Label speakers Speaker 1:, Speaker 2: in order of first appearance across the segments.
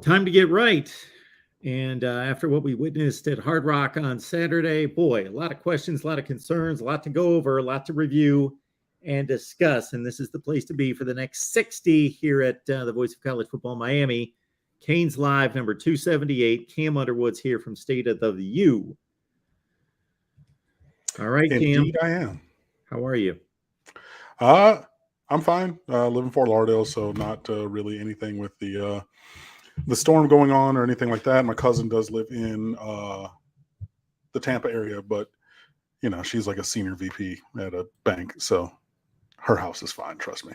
Speaker 1: Time to get right. And after what we witnessed at Hard Rock on Saturday, boy, a lot of questions, a lot of concerns, a lot to go over, a lot to review and discuss. And this is the place to be for the next 60 here at the Voice of College Football Miami. Canes Live, number 278. Cam Underwood's here from State of the U. All right,
Speaker 2: Indeed,
Speaker 1: Cam.
Speaker 2: I am.
Speaker 1: How are you?
Speaker 2: I'm fine. Live in Fort Lauderdale, so not really anything with the storm going on or anything like that. My cousin does live in the Tampa area, but she's like a senior VP at a bank, so her house is fine. Trust me.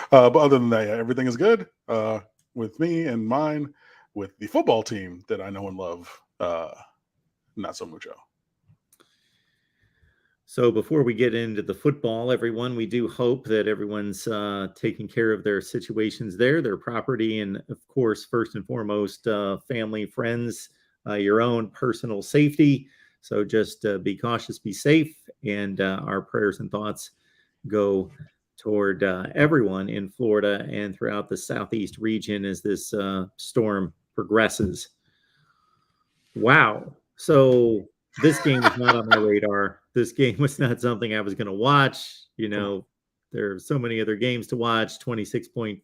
Speaker 2: But other than that, yeah, everything is good with me and mine. With the football team that I know and love, not so mucho.
Speaker 1: So before we get into the football, everyone, we do hope that everyone's taking care of their situations there, their property, and of course, first and foremost, family, friends, your own personal safety. So just be cautious, be safe, and our prayers and thoughts go toward everyone in Florida and throughout the Southeast region as this storm progresses. Wow. So this game was not on my radar. This game was not something I was going to watch. There are so many other games to watch, 26-point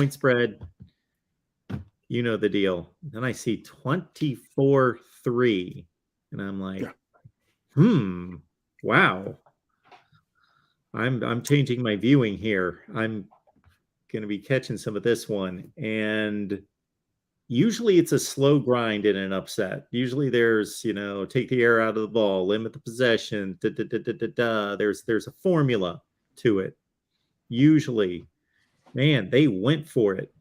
Speaker 1: spread. You know the deal. Then I see 24-3. And I'm like, wow. I'm changing my viewing here. I'm going to be catching some of this one. And usually it's a slow grind in an upset. Usually there's, take the air out of the ball, limit the possession, There's a formula to it. Usually, man, they went for it.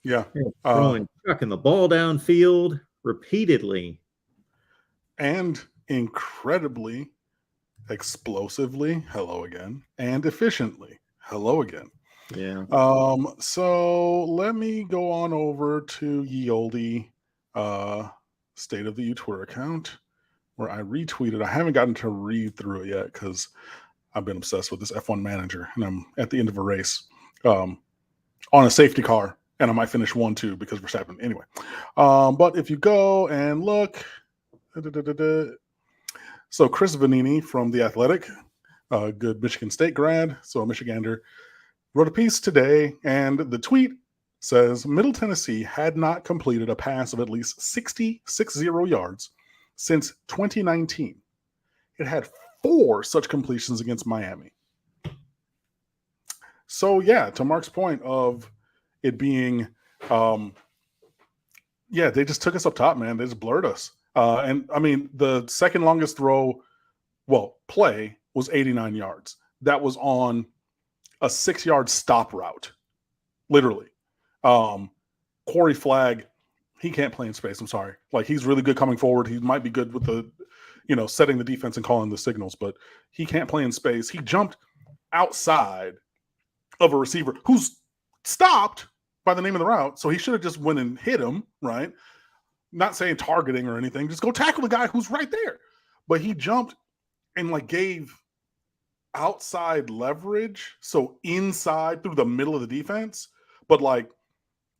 Speaker 2: Yeah.
Speaker 1: Chucking the ball downfield repeatedly.
Speaker 2: And incredibly explosively, hello again, and efficiently, hello again.
Speaker 1: Yeah.
Speaker 2: So let me go on over to ye olde State of the U Twitter account where I retweeted. I haven't gotten to read through it yet because I've been obsessed with this F1 manager, and I'm at the end of a race on a safety car, and I might finish 1-2 because we're Verstappen anyway. But if you go and look, so Chris Vanini from The Athletic, a good Michigan State grad, so a Michigander, wrote a piece today, and the tweet says Middle Tennessee had not completed a pass of at least 60 yards since 2019. It had 4 such completions against Miami. So yeah, to Mark's point of it being, they just took us up top, man. They just blurred us. And I mean, the second longest play was 89 yards. That was on a 6-yard stop route, literally. Corey Flagg, he can't play in space. I'm sorry. Like, he's really good coming forward. He might be good with the, setting the defense and calling the signals, but he can't play in space. He jumped outside of a receiver who's stopped by the name of the route. So he should have just went and hit him, right? Not saying targeting or anything. Just go tackle the guy who's right there. But he jumped and gave outside leverage, so inside through the middle of the defense, but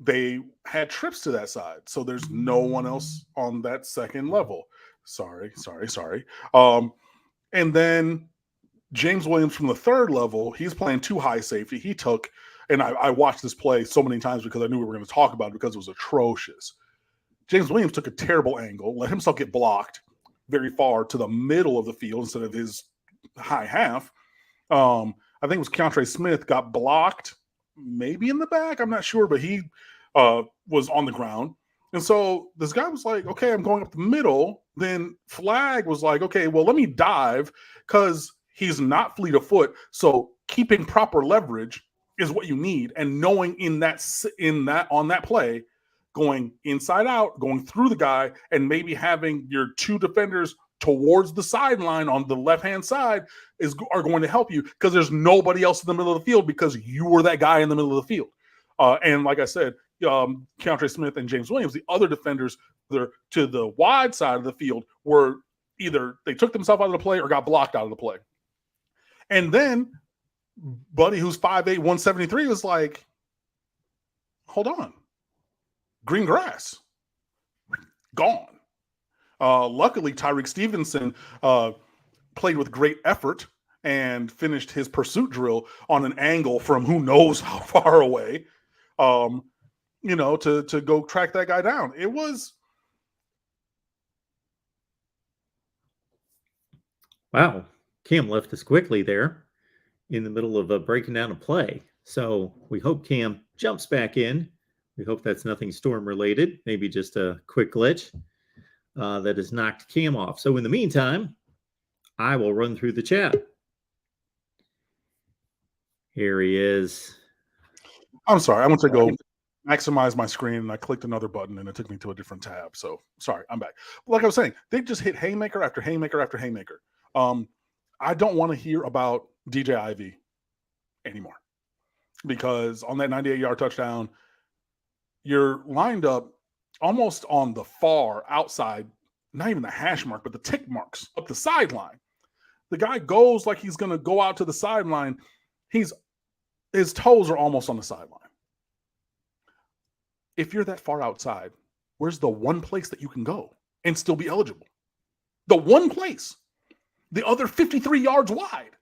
Speaker 2: they had trips to that side, so there's no one else on that second level. Sorry. And then James Williams from the third level, he's playing too high safety. He took, and I watched this play so many times because I knew we were going to talk about it because it was atrocious. James Williams took a terrible angle, let himself get blocked very far to the middle of the field instead of his high half. I think it was Keontre Smith got blocked, maybe in the back. I'm not sure, but he was on the ground. And so this guy was like, okay, I'm going up the middle. Then Flagg was like, okay, well, let me dive because he's not fleet of foot. So keeping proper leverage is what you need. And knowing on that play, going inside out, going through the guy, and maybe having your 2 defenders towards the sideline on the left-hand side are going to help you because there's nobody else in the middle of the field because you were that guy in the middle of the field. And like I said, Keontre Smith and James Williams, the other defenders to the wide side of the field, were either they took themselves out of the play or got blocked out of the play. And then Buddy, who's 5'8", 173, was like, hold on. green grass, gone. Luckily, Tyreek Stevenson played with great effort and finished his pursuit drill on an angle from who knows how far away, to go track that guy down. It was...
Speaker 1: Wow. Cam left us quickly there in the middle of breaking down a play. So we hope Cam jumps back in. We hope that's nothing storm related, maybe just a quick glitch that has knocked Cam off. So in the meantime, I will run through the chat. Here he is.
Speaker 2: I'm sorry. I went to go maximize my screen and I clicked another button and it took me to a different tab. So sorry, I'm back. Like I was saying, they just hit haymaker after haymaker after haymaker. I don't want to hear about DJ Ivy anymore, because on that 98-yard touchdown, you're lined up almost on the far outside, not even the hash mark, but the tick marks up the sideline. The guy goes like he's going to go out to the sideline. His toes are almost on the sideline. If you're that far outside, where's the one place that you can go and still be eligible? The one place. The other 53 yards wide.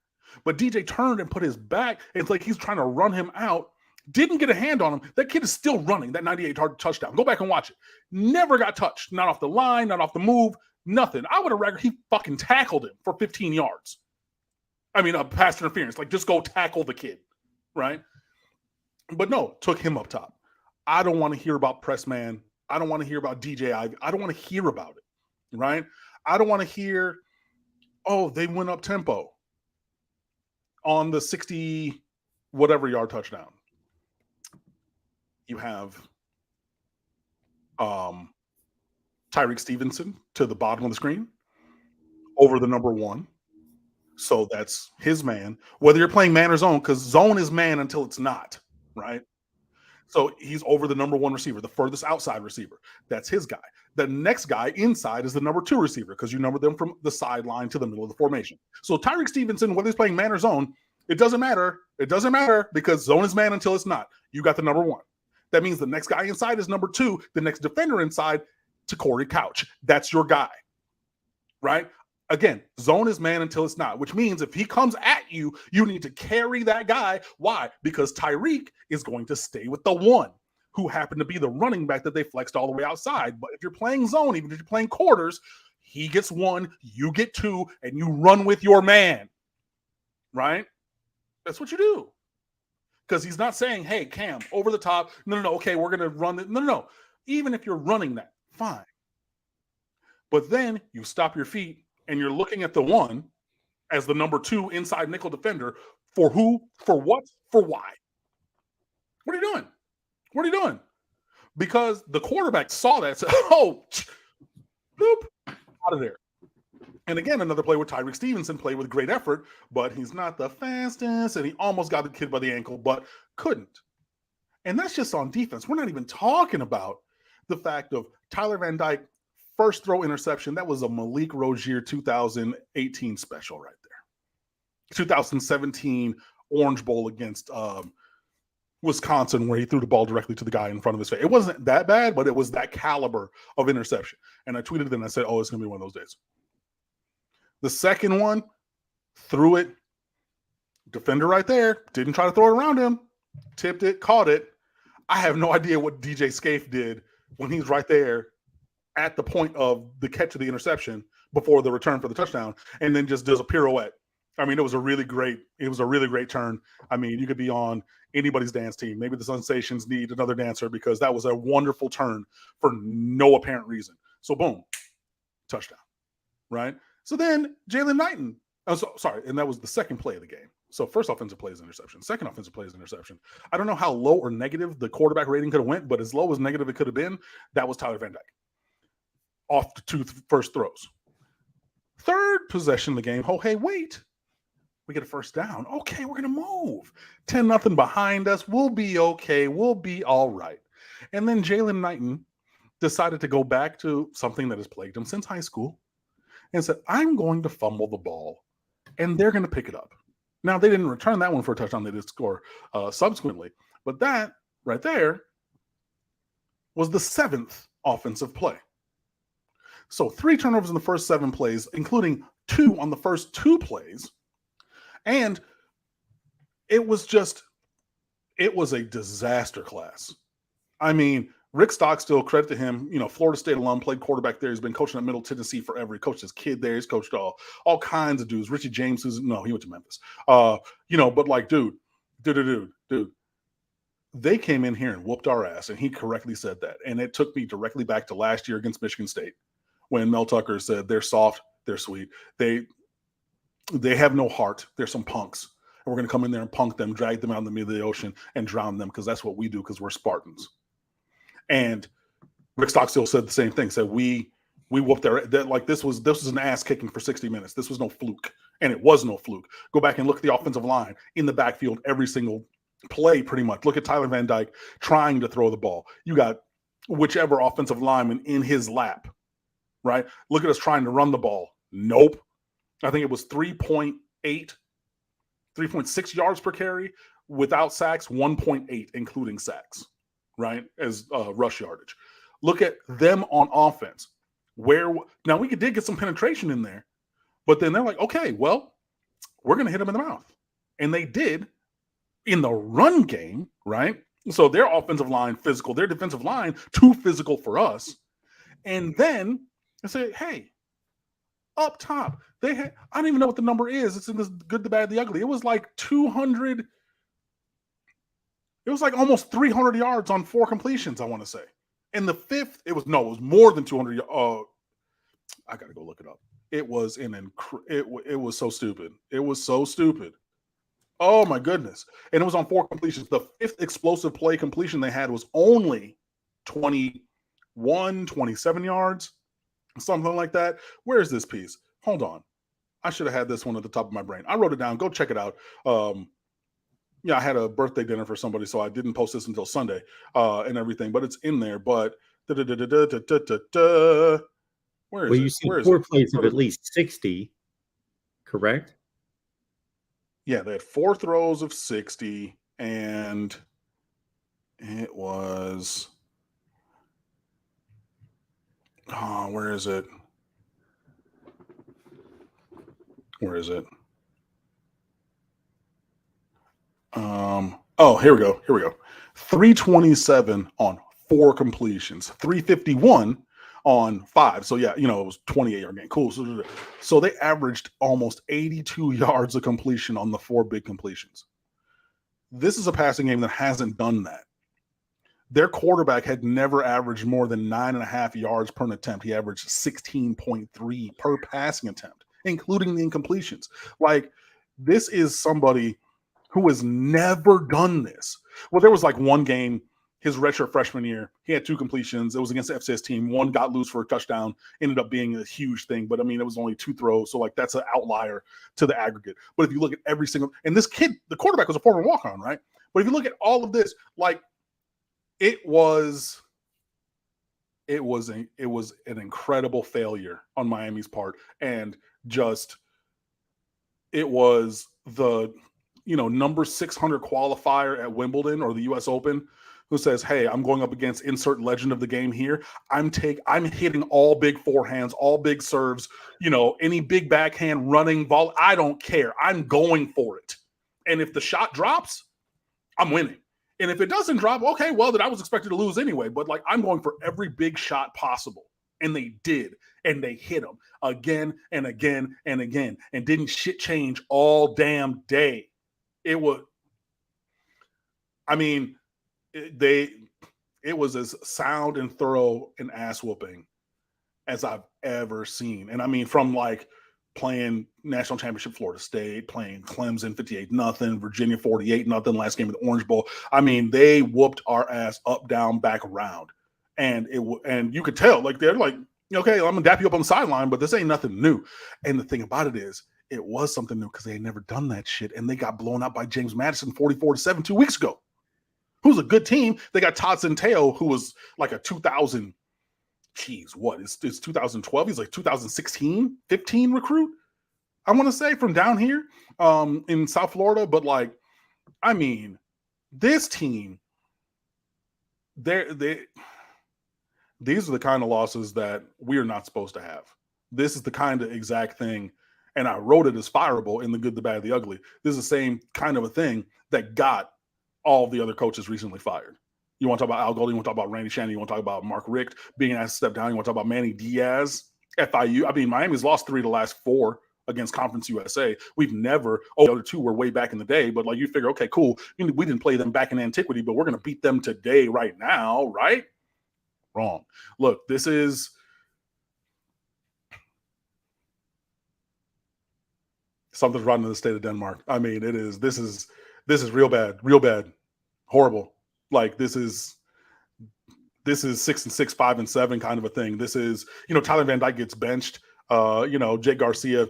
Speaker 2: But DJ turned and put his back. It's like he's trying to run him out. Didn't get a hand on him. That kid is still running that 98-yard touchdown. Go back and watch it. Never got touched. Not off the line, not off the move, nothing. I would have rather he fucking tackled him for 15 yards. I mean, a pass interference. Like, just go tackle the kid, right? But no, took him up top. I don't want to hear about press man. I don't want to hear about DJ Ivy. I don't want to hear about it, right? I don't want to hear, oh, they went up tempo on the 60 whatever yard touchdown. You have Tyreek Stevenson to the bottom of the screen over the number 1. So that's his man, whether you're playing man or zone, because zone is man until it's not, right? So he's over the number 1 receiver, the furthest outside receiver. That's his guy. The next guy inside is the number 2 receiver, because you number them from the sideline to the middle of the formation. So Tyreek Stevenson, whether he's playing man or zone, it doesn't matter. It doesn't matter, because zone is man until it's not. You got the number 1. That means the next guy inside is number 2. The next defender inside to Corey Couch. That's your guy, right? Again, zone is man until it's not, which means if he comes at you, you need to carry that guy. Why? Because Tyreek is going to stay with the 1, who happened to be the running back that they flexed all the way outside. But if you're playing zone, even if you're playing quarters, he gets 1, you get 2, and you run with your man, right? That's what you do. Because he's not saying, hey, Cam, over the top. No, okay, we're going to run it. No. Even if you're running that, fine. But then you stop your feet and you're looking at the 1 as the number 2 inside nickel defender for who, for what, for why. What are you doing? What are you doing? Because the quarterback saw that and said, oh, boop, out of there. And again, another play where Tyreek Stevenson played with great effort, but he's not the fastest, and he almost got the kid by the ankle, but couldn't. And that's just on defense. We're not even talking about the fact of Tyler Van Dyke, first throw interception. That was a Malik Rozier 2018 special right there. 2017 Orange Bowl against Wisconsin, where he threw the ball directly to the guy in front of his face. It wasn't that bad, but it was that caliber of interception. And I tweeted it and I said, oh, it's going to be one of those days. The second one, threw it. Defender right there. Didn't try to throw it around him. Tipped it, caught it. I have no idea what DJ Scaife did when he's right there at the point of the catch of the interception before the return for the touchdown, and then just does a pirouette. I mean, it was a really great turn. I mean, you could be on anybody's dance team. Maybe the Sensations need another dancer, because that was a wonderful turn for no apparent reason. So boom, touchdown, right? So then Jalen Knighton, and that was the second play of the game. So first offensive play is interception. Second offensive play is interception. I don't know how low or negative the quarterback rating could have went, but as low as negative it could have been, that was Tyler Van Dyke off the 2 first throws. Third possession of the game. Oh, hey, wait. We get a first down. Okay, we're going to move. 10-0 behind us. We'll be okay. We'll be all right. And then Jalen Knighton decided to go back to something that has plagued him since high school and said, I'm going to fumble the ball, and they're going to pick it up. Now, they didn't return that one for a touchdown. They did score subsequently. But that right there, was the 7th offensive play. So 3 turnovers in the first 7 plays, including 2 on the first 2 plays. And it was a disaster class. I mean, Rick Stockstill, credit to him, Florida State alum, played quarterback there. He's been coaching at Middle Tennessee forever. He coached his kid there. He's coached all kinds of dudes. Richie James, he went to Memphis. But like, dude, they came in here and whooped our ass, and he correctly said that. And it took me directly back to last year against Michigan State when Mel Tucker said they're soft, they're sweet. They have no heart. They're some punks. And we're going to come in there and punk them, drag them out in the middle of the ocean, and drown them because that's what we do because we're Spartans. And Rick Stockstill said the same thing. Said we whooped this was an ass kicking for 60 minutes. This was no fluke, and it was no fluke. Go back and look at the offensive line in the backfield every single play, pretty much. Look at Tyler Van Dyke trying to throw the ball. You got whichever offensive lineman in his lap, right? Look at us trying to run the ball. Nope. I think it was 3.6 yards per carry without sacks, 1.8 including sacks, right, as rush yardage. Look at them on offense. Now we did get some penetration in there, but then they're like, okay, well, we're going to hit them in the mouth. And they did in the run game, right? So their offensive line physical, their defensive line too physical for us. And then I say, hey, up top, I don't even know what the number is. It's in this good, the bad, the ugly. It was like 200. It was like almost 300 yards on 4 completions, I want to say. And the 5th, it was more than 200. I got to go look it up. It was it was so stupid. It was so stupid. Oh my goodness. And it was on 4 completions. The 5th explosive play completion they had was only 27 yards, something like that. Where's this piece? Hold on. I should have had this one at the top of my brain. I wrote it down. Go check it out. I had a birthday dinner for somebody, so I didn't post this until Sunday and everything, but it's in there. But where is
Speaker 1: Well,
Speaker 2: it?
Speaker 1: you see
Speaker 2: Where is
Speaker 1: 4
Speaker 2: it?
Speaker 1: plays of at least 60, correct?
Speaker 2: Yeah, they had 4 throws of 60, and it was where is it? Where is it? Here we go. 327 on 4 completions, 351 on 5. So yeah, it was 28-yard game. Cool. So they averaged almost 82 yards of completion on the 4 big completions. This is a passing game that hasn't done that. Their quarterback had never averaged more than 9.5 yards per attempt. He averaged 16.3 per passing attempt, including the incompletions. Like, this is somebody who has never done this. Well, there was like one game, his redshirt freshman year, he had 2 completions. It was against the FCS team. One got loose for a touchdown, ended up being a huge thing. But I mean, it was only 2 throws. So like, that's an outlier to the aggregate. But if you look at every single, and this kid, the quarterback was a former walk-on, right? But if you look at all of this, like, it was an incredible failure on Miami's part. And just, it was the, number 600 qualifier at Wimbledon or the US Open who says, hey, I'm going up against insert legend of the game here. I'm hitting all big forehands, all big serves, any big backhand running ball. I don't care. I'm going for it. And if the shot drops, I'm winning. And if it doesn't drop, okay, well, then I was expected to lose anyway. But like, I'm going for every big shot possible. And they did. And they hit them again and again and again. And didn't shit change all damn day. It was as sound and thorough an ass whooping as I've ever seen. And I mean, from like playing national championship Florida State, playing Clemson 58-0, Virginia 48-0, last game of the Orange Bowl. I mean, they whooped our ass up, down, back, around. And you could tell, like, they're like, okay, I'm gonna dap you up on the sideline, but this ain't nothing new. And the thing about it is, it was something new because they had never done that shit, and they got blown out by James Madison 44-7 2 weeks ago. Who's a good team? They got Todd Centeio, who was like a 2000. It's 2012. He's like 2016, 15 recruit, I want to say, from down here in South Florida. But like, I mean, this team, these are the kind of losses that we're not supposed to have. This is the kind of exact thing, and I wrote it as fireable in The Good, the Bad, the Ugly. This is the same kind of a thing that got all the other coaches recently fired. You want to talk about Al Golding, you want to talk about Randy Shannon, you want to talk about Mark Richt being asked to step down, you want to talk about Manny Diaz, FIU. I mean, Miami's lost 3 of the last 4 against Conference USA. We've never, the other 2 were way back in the day, but like you figure, okay, cool. We didn't play them back in antiquity, but we're going to beat them today, right now, right? Wrong. Look, this is something's wrong in the state of Denmark. I mean, this is real bad, horrible. Like this is 6-6, 5-7 kind of a thing. This is, Tyler Van Dyke gets benched. Jake Garcia,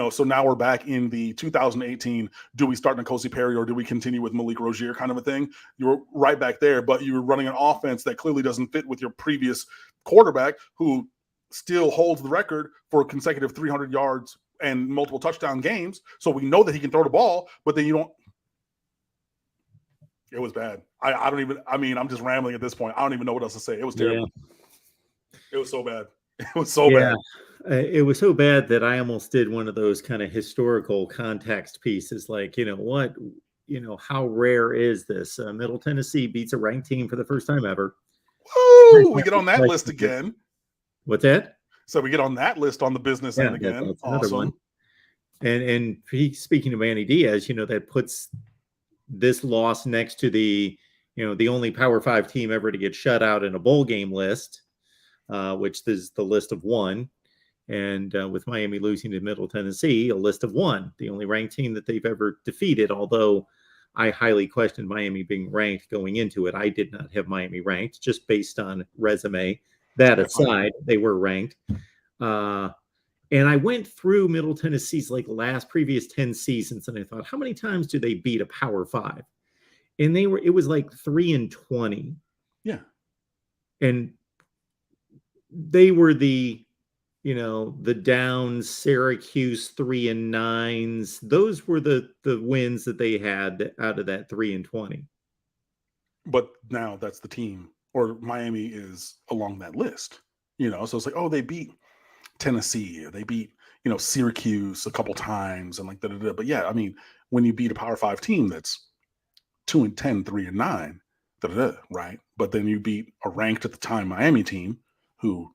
Speaker 2: so now we're back in the 2018, do we start N'Kosi Perry or do we continue with Malik Rozier kind of a thing? You're right back there, but you're running an offense that clearly doesn't fit with your previous quarterback who still holds the record for consecutive 300 yards and multiple touchdown games. So we know that he can throw the ball, but then you don't. It was bad. I'm just rambling at this point. I don't even know what else to say. It was terrible. Yeah. It was so bad. It was so bad.
Speaker 1: It was so bad that I almost did one of those kind of historical context pieces, like, how rare is this? Middle Tennessee beats a ranked team for the first time ever.
Speaker 2: Woo! We get on that list again.
Speaker 1: What's that?
Speaker 2: So we get on that list on the business end again.
Speaker 1: That's awesome. One. And speaking of Manny Diaz, that puts this loss next to the only Power 5 team ever to get shut out in a bowl game list, which is the list of 1. And with Miami losing to Middle Tennessee, a list of 1, the only ranked team that they've ever defeated, although I highly questioned Miami being ranked going into it. I did not have Miami ranked, just based on resume. That aside, they were ranked. And I went through Middle Tennessee's previous 10 seasons, and I thought, how many times do they beat a Power 5? And it was like 3-20.
Speaker 2: Yeah.
Speaker 1: And they were the Downs, Syracuse 3-9s. Those were the wins that they had out of that 3-20.
Speaker 2: But now that's the team, or Miami is along that list. So it's like, oh, they beat Tennessee, or they beat Syracuse a couple times, and But yeah, I mean, when you beat a Power 5 team that's 2-10, 3-9, right? But then you beat a ranked at the time Miami team who,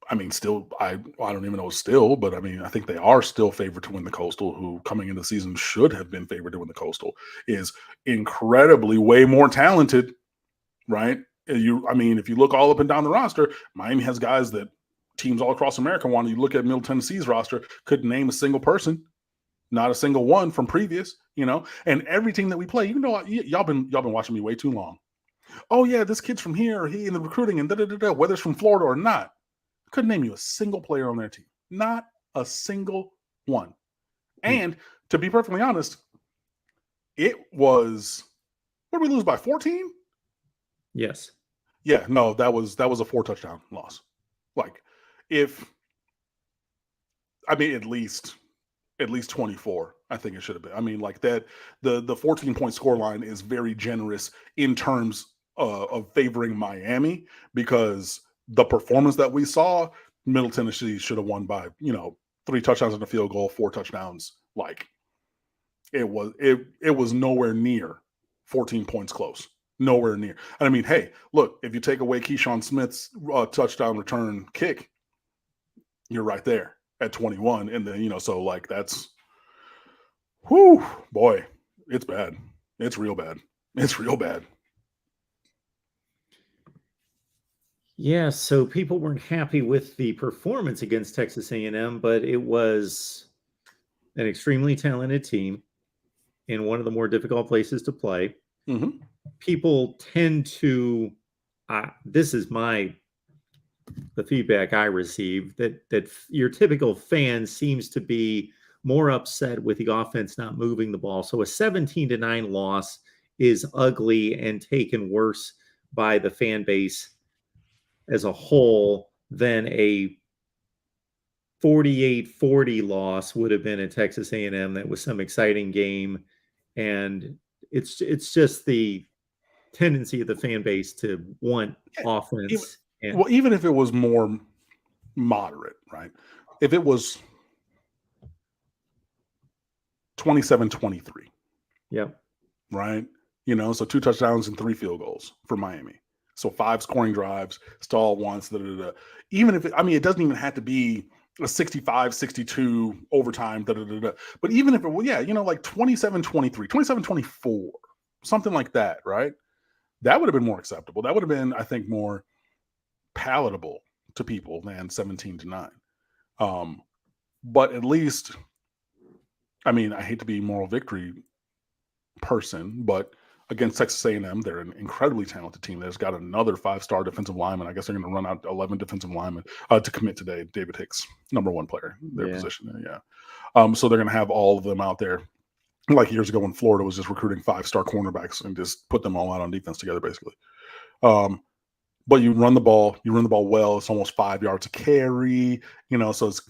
Speaker 2: I mean, still, I don't even know still, but I mean, I think they are still favored to win the Coastal, who coming into the season should have been favored to win the Coastal, is incredibly way more talented, right? If you look all up and down the roster, Miami has guys that teams all across America want. You look at Middle Tennessee's roster, couldn't name a single person, not a single one from previous, and every team that we play, y'all been watching me way too long. Oh yeah, this kid's from here, or he in the recruiting, and whether it's from Florida or not. Couldn't name you a single player on their team. Not a single one. And to be perfectly honest, it was, what did we lose by, 14?
Speaker 1: Yes.
Speaker 2: Yeah, no, that was a 4-touchdown loss. At least 24, I think it should have been. I mean, that the 14-point scoreline is very generous in terms of favoring Miami, because the performance that we saw, Middle Tennessee should have won by, 3 touchdowns and a field goal, 4 touchdowns. It was nowhere near 14 points close. Nowhere near. And I mean, hey, look, if you take away Keyshawn Smith's touchdown return kick, you're right there at 21. And then, that's, whew, boy, it's bad. It's real bad. It's real bad.
Speaker 1: Yeah, so people weren't happy with the performance against Texas A&M, but it was an extremely talented team in one of the more difficult places to play.
Speaker 2: Mm-hmm.
Speaker 1: People tend to, this is the feedback I receive, that your typical fan seems to be more upset with the offense not moving the ball. So a 17-9 loss is ugly and taken worse by the fan base as a whole than a 48-40 loss would have been at Texas A&M. That was some exciting game. And it's just the tendency of the fan base to want
Speaker 2: even,
Speaker 1: offense. And
Speaker 2: well, even if it was more moderate, right? If it was 27-23,
Speaker 1: yep,
Speaker 2: right? So 2 touchdowns and 3 field goals for Miami. So 5 scoring drives, stall once, da, da, da. Even if it doesn't even have to be a 65-62 overtime, da, da, da, da. But even if it was, like 27-23, 27-24, something like that, right? That would have been more acceptable. That would have been, I think, more palatable to people than 17-9. But at least, I hate to be moral victory person, but against Texas A&M, they're an incredibly talented team that's got another 5-star defensive lineman. I guess they're going to run out 11 defensive linemen to commit today. David Hicks, number 1 player, their position. Yeah. So they're going to have all of them out there. Like years ago when Florida was just recruiting 5-star cornerbacks and just put them all out on defense together, basically. But you run the ball well. It's almost 5 yards a carry, so it's,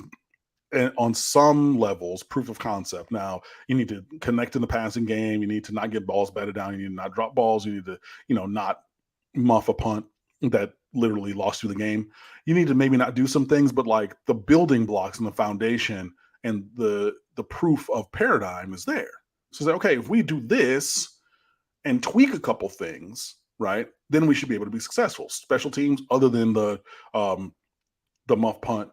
Speaker 2: and on some levels, proof of concept. Now, you need to connect in the passing game. You need to not get balls batted down. You need to not drop balls. You need to, not muff a punt that literally lost you the game. You need to maybe not do some things, but like the building blocks and the foundation and the proof of paradigm is there. So it's like, okay, if we do this and tweak a couple things, right, then we should be able to be successful. Special teams, other than the muff punt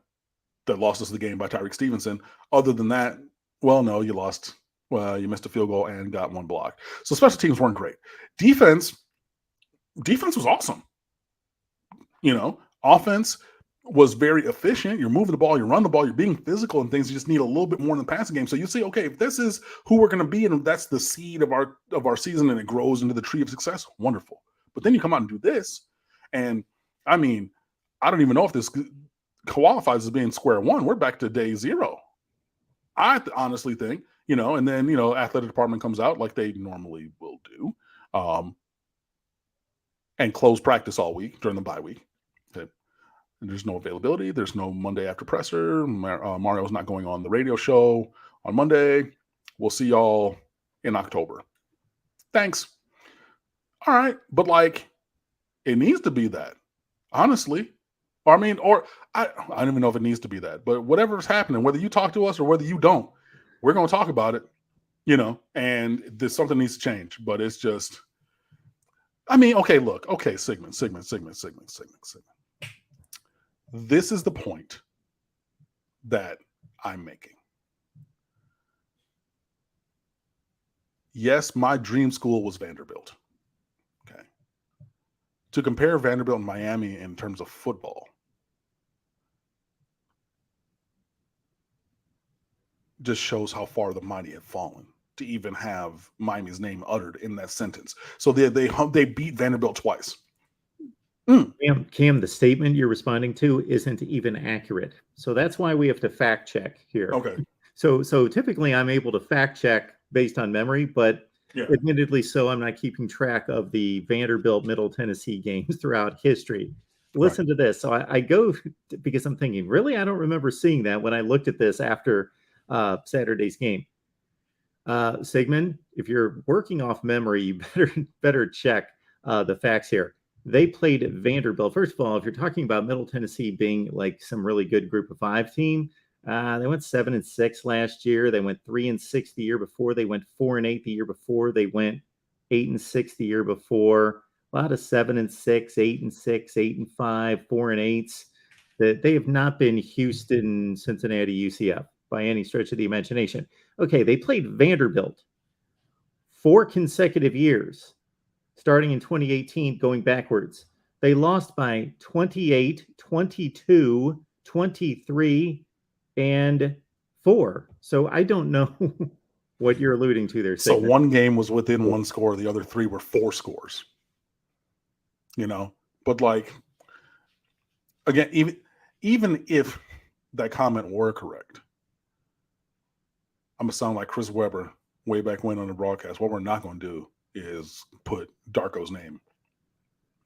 Speaker 2: that lost us the game by Tyreek Stevenson. Other than that, well, no, you lost. Well, you missed a field goal and got 1 block. So special teams weren't great. Defense was awesome. Offense was very efficient. You're moving the ball, you run the ball, you're being physical and things. You just need a little bit more in the passing game. So you say, okay, if this is who we're going to be, and that's the seed of our season, and it grows into the tree of success, wonderful. But then you come out and do this, and I don't even know if this qualifies as being square one. We're back to day 0. I honestly think, and then, athletic department comes out like they normally will do, and close practice all week during the bye week. Okay. And there's no availability. There's no Monday after presser. Mario's not going on the radio show on Monday. We'll see y'all in October. Thanks. All right. But it needs to be that, honestly. I don't even know if it needs to be that, but whatever's happening, whether you talk to us or whether you don't, we're going to talk about it, and there's something needs to change. But it's just, okay, look, okay, segment. This is the point that I'm making. Yes, my dream school was Vanderbilt. Okay. To compare Vanderbilt and Miami in terms of football just shows how far the mighty have fallen to even have Miami's name uttered in that sentence. So they beat Vanderbilt twice.
Speaker 1: Cam, the statement you're responding to isn't even accurate. So that's why we have to fact check here.
Speaker 2: Okay.
Speaker 1: So typically I'm able to fact check based on memory, but admittedly so, I'm not keeping track of the Vanderbilt Middle Tennessee games throughout history. Listen to this. So I go because I'm thinking, really, I don't remember seeing that when I looked at this after Saturday's game. Sigmund, if you're working off memory, you better check the facts here. They played Vanderbilt. First of all, if you're talking about Middle Tennessee being like some really good Group of 5 team, they went 7-6 last year. They went 3-6 the year before. They went 4-8 the year before. They went 8-6 the year before. A lot of 7-6, 8-6, 8-5, 4-8s. That they have not been Houston, Cincinnati, UCF by any stretch of the imagination. Okay, they played Vanderbilt 4 consecutive years, starting in 2018, going backwards. They lost by 28, 22, 23, and 4. So I don't know what you're alluding to there.
Speaker 2: So one game was within 1 score. The other 3 were 4 scores. But again, even if that comment were correct, I'm going to sound like Chris Webber way back when on the broadcast. What we're not going to do is put Darko's name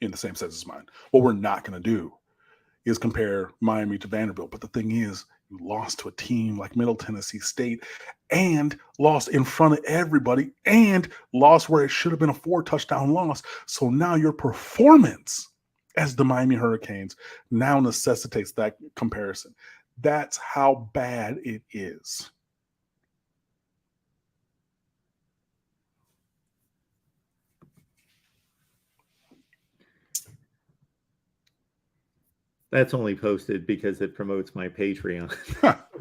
Speaker 2: in the same sentence as mine. What we're not going to do is compare Miami to Vanderbilt. But the thing is, You lost to a team like Middle Tennessee State and lost in front of everybody and lost where it should have been a 4-touchdown loss. So now your performance as the Miami Hurricanes now necessitates that comparison. That's how bad it is.
Speaker 1: That's only posted because it promotes my Patreon.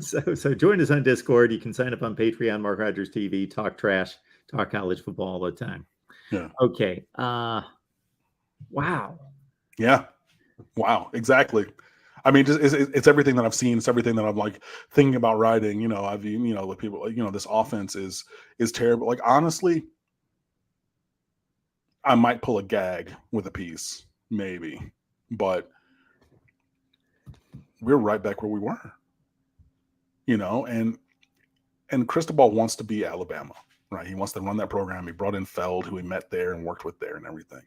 Speaker 1: So join us on Discord. You can sign up on Patreon, Mark Rogers TV, talk trash, talk college football all the time.
Speaker 2: Yeah.
Speaker 1: Okay. Wow.
Speaker 2: Yeah. Wow. Exactly. I mean, it's everything that I've seen. It's everything that I'm like thinking about writing. You know, with people, this offense is terrible. Like, honestly, I might pull a gag with a piece, maybe, but we're right back where we were, and Cristobal wants to be Alabama, right? He wants to run that program. He brought in Feld, who he met there and worked with there and everything.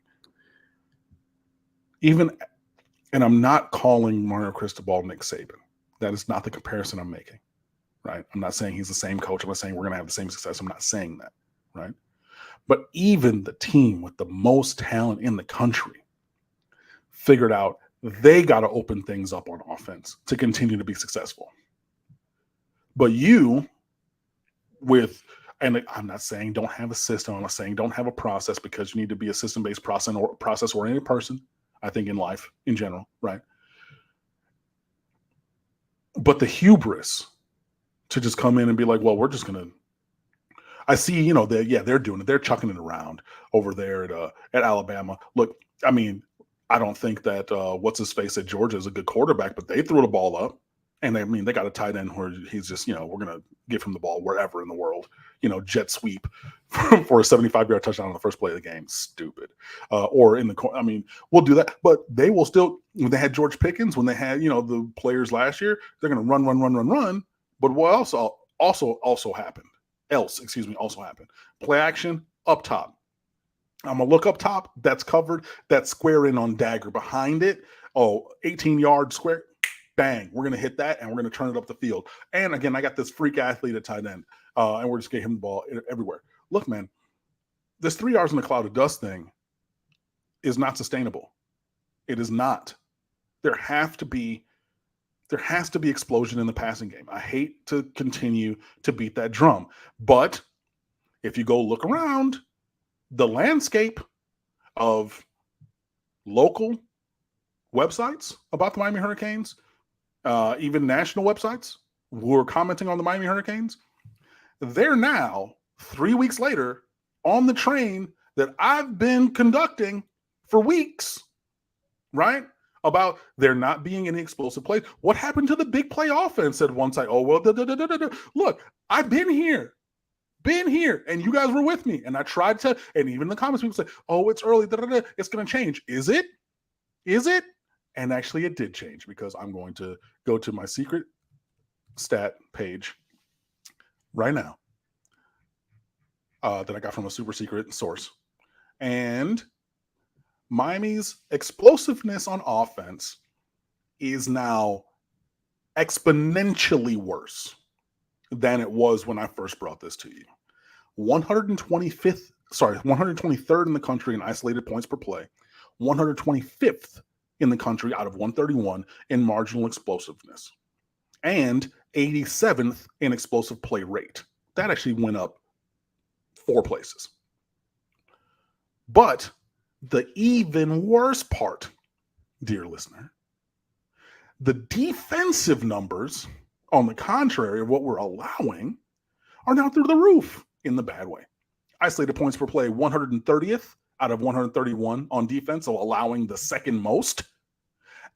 Speaker 2: And I'm not calling Mario Cristobal Nick Saban. That is not the comparison I'm making, right? I'm not saying he's the same coach. I'm not saying we're going to have the same success. I'm not saying that, right? But even the team with the most talent in the country figured out they got to open things up on offense to continue to be successful. But and I'm not saying don't have a system. I'm not saying don't have a process, because you need to be a system-based process-oriented person, I think, in life in general, right? But the hubris to just come in and be like, well, we're just going to, I see, they're doing it. They're chucking it around over there at Alabama. Look, I mean, I don't think that what's his face at Georgia is a good quarterback, but they threw the ball up, and they got a tight end where he's just, we're gonna give him the ball wherever in the world, jet sweep for a 75-yard touchdown on the first play of the game. Stupid. Or in the, we'll do that, but they will still. When they had George Pickens, when they had the players last year, they're gonna run. But what also happened? Also happened. Play action up top. I'm going to look up top. That's covered. That's square in on dagger behind it. 18-yard square. Bang. We're going to hit that, and we're going to turn it up the field. And again, I got this freak athlete at tight end, and we're just getting him the ball everywhere. Look, man, this 3 yards in the cloud of dust thing is not sustainable. It is not. There has to be explosion in the passing game. I hate to continue to beat that drum, but if you go look around the landscape of local websites about the Miami Hurricanes, even national websites who are commenting on the Miami Hurricanes, they're now 3 weeks later on the train that I've been conducting for weeks, right? About there not being any explosive plays. What happened to the big play offense at one side? Oh, well, look, I've been here, and you guys were with me, and I tried to, and even in the comments, people say, oh, it's early, it's going to change. Is it? And actually, it did change, because I'm going to go to my secret stat page right now that I got from a super secret source. And Miami's explosiveness on offense is now exponentially worse than it was when I first brought this to you. 123rd in the country in isolated points per play, 125th in the country out of 131 in marginal explosiveness, and 87th in explosive play rate. That actually went up 4 places. But the even worse part, dear listener, the defensive numbers, on the contrary of what we're allowing, are now through the roof in the bad way. Isolated points per play, 130th out of 131 on defense, so allowing the second most.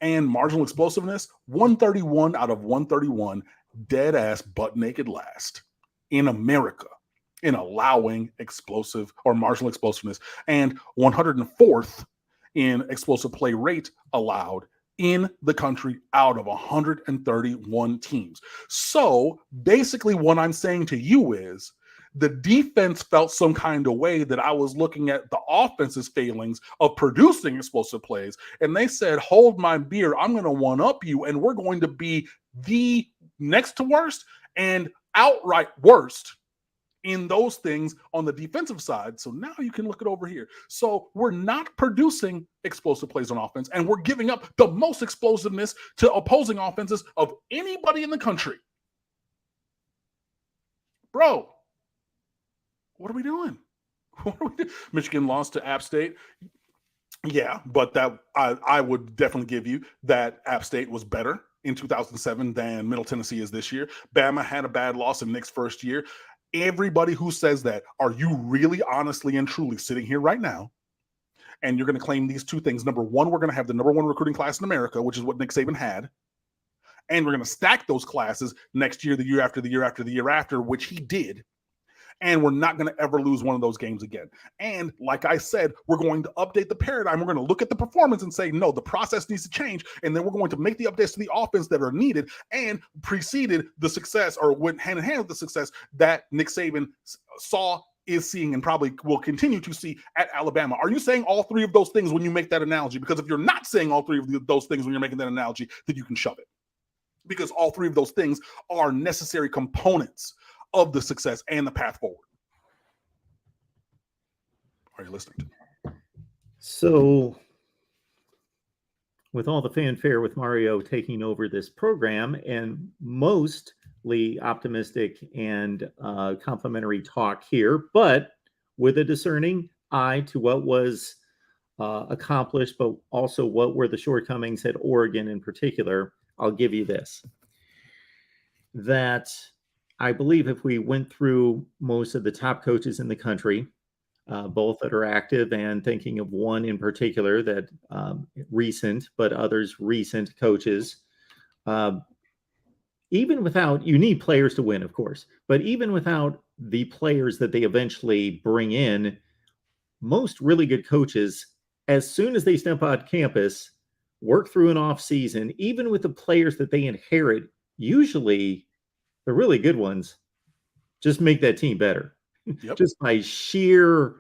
Speaker 2: And marginal explosiveness, 131 out of 131, dead ass butt naked last in America in allowing explosive or marginal explosiveness, and 104th in explosive play rate allowed in the country out of 131 teams. So basically what I'm saying to you is the defense felt some kind of way that I was looking at the offense's failings of producing explosive plays, and they said, hold my beer, I'm going to one-up you, and we're going to be the next to worst and outright worst in those things on the defensive side. So now you can look it over here. So we're not producing explosive plays on offense, and we're giving up the most explosiveness to opposing offenses of anybody in the country. Bro, what are we doing? What are we doing? Michigan lost to App State. Yeah, but that I would definitely give you that App State was better in 2007 than Middle Tennessee is this year. Bama had a bad loss in Nick's first year. Everybody who says that, are you really honestly and truly sitting here right now and you're going to claim these two things? Number one, we're going to have the number one recruiting class in America, which is what Nick Saban had. And we're going to stack those classes next year, the year after, the year after, the year after, which he did. And we're not going to ever lose one of those games again. And like I said, we're going to update the paradigm. We're going to look at the performance and say, no, the process needs to change. And then we're going to make the updates to the offense that are needed and preceded the success, or went hand in hand with the success that Nick Saban saw, is seeing, and probably will continue to see at Alabama. Are you saying all three of those things when you make that analogy? Because if you're not saying all three of those things when you're making that analogy, then you can shove it. Because all three of those things are necessary components of the success and the path forward. Are you listening to me?
Speaker 1: So, with all the fanfare with Mario taking over this program and mostly optimistic and complimentary talk here, but with a discerning eye to what was accomplished, but also what were the shortcomings at Oregon in particular, I'll give you this. That I believe if we went through most of the top coaches in the country, both that are active and thinking of one in particular that recent, but others recent coaches, even without, you need players to win, of course, but even without the players that they eventually bring in, most really good coaches, as soon as they step on campus, work through an off season, even with the players that they inherit, usually the really good ones just make that team better.
Speaker 2: Yep.
Speaker 1: Just by sheer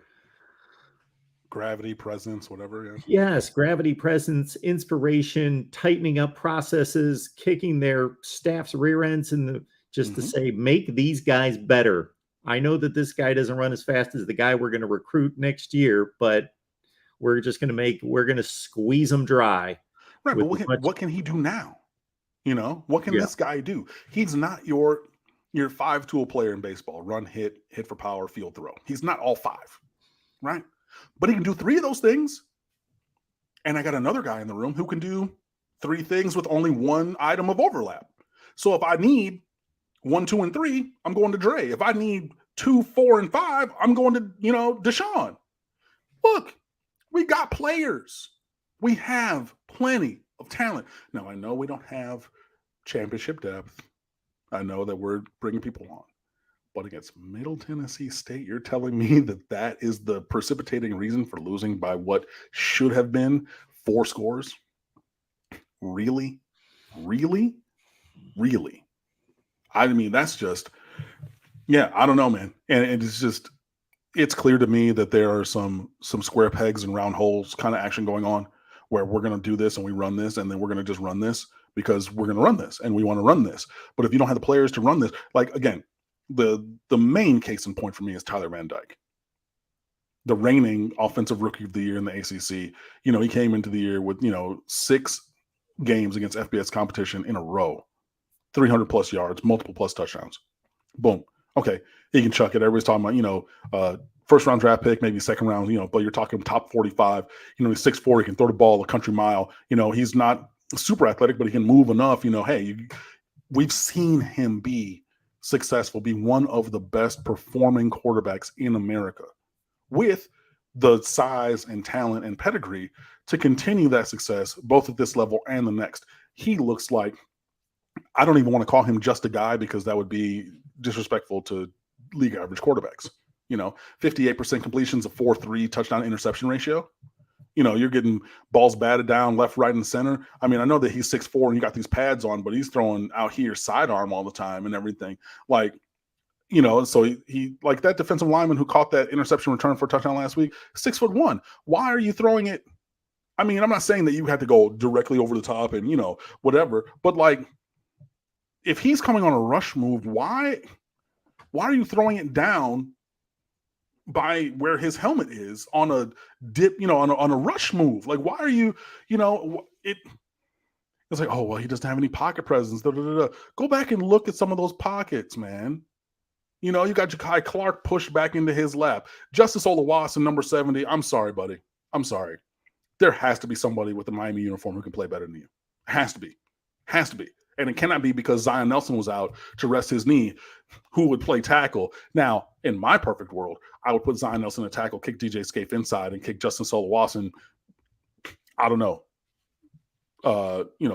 Speaker 2: gravity, presence, whatever. Yeah.
Speaker 1: Yes, gravity, presence, inspiration, tightening up processes, kicking their staff's rear ends to say, make these guys better. I know that this guy doesn't run as fast as the guy we're going to recruit next year, but we're going to squeeze them dry.
Speaker 2: Right, but what can he do now? You know, what can this guy do? He's not your 5-tool player in baseball. Run, hit for power, field throw. He's not all 5, right? But he can do 3 of those things. And I got another guy in the room who can do 3 things with only 1 item of overlap. So if I need 1, 2, and 3, I'm going to Dre. If I need 2, 4, and 5, I'm going to, Deshaun. Look, we got players. We have plenty of talent. Now, I know we don't have championship depth. I know that we're bringing people on. But against Middle Tennessee State, you're telling me that is the precipitating reason for losing by what should have been 4 scores? Really? Really? Really? I mean, that's just, I don't know, man. And it's clear to me that there are some square pegs and round holes kind of action going on, where we're going to do this and we run this, and then we're going to just run this because we're going to run this and we want to run this. But if you don't have the players to run this, like, again, the main case in point for me is Tyler Van Dyke, the reigning offensive rookie of the year in the ACC. He came into the year with, 6 games against FBS competition in a row, 300 plus yards, multiple plus touchdowns. Boom. Okay. He can chuck it. Everybody's talking about, first round draft pick, maybe second round, but you're talking top 45, he's 6'4", he can throw the ball a country mile. He's not super athletic, but he can move enough. We've seen him be successful, be one of the best performing quarterbacks in America with the size and talent and pedigree to continue that success, both at this level and the next. He looks like, I don't even want to call him just a guy, because that would be disrespectful to league average quarterbacks. 58% completions, a 4.3 touchdown interception ratio. You're getting balls batted down left, right, and center. I mean, I know that he's 6'4" and you got these pads on, but he's throwing out here sidearm all the time and everything. Like, so he like that defensive lineman who caught that interception return for a touchdown last week, 6'1". Why are you throwing it? I mean, I'm not saying that you had to go directly over the top and, whatever, but like, if he's coming on a rush move, why are you throwing it down by where his helmet is on a dip, on a rush move? Like, why are you, it's like, oh, well, he doesn't have any pocket presence. Da, da, da, da. Go back and look at some of those pockets, man. You got Ja'Kai Clark pushed back into his lap. Justice Oluwaseun, number 70. I'm sorry, buddy. I'm sorry. There has to be somebody with the Miami uniform who can play better than you. Has to be. Has to be. And it cannot be because Zion Nelson was out to rest his knee, who would play tackle. Now, in my perfect world, I would put Zion Nelson at tackle, kick DJ Scaife inside, and kick Justice Oluwaseun, I don't know,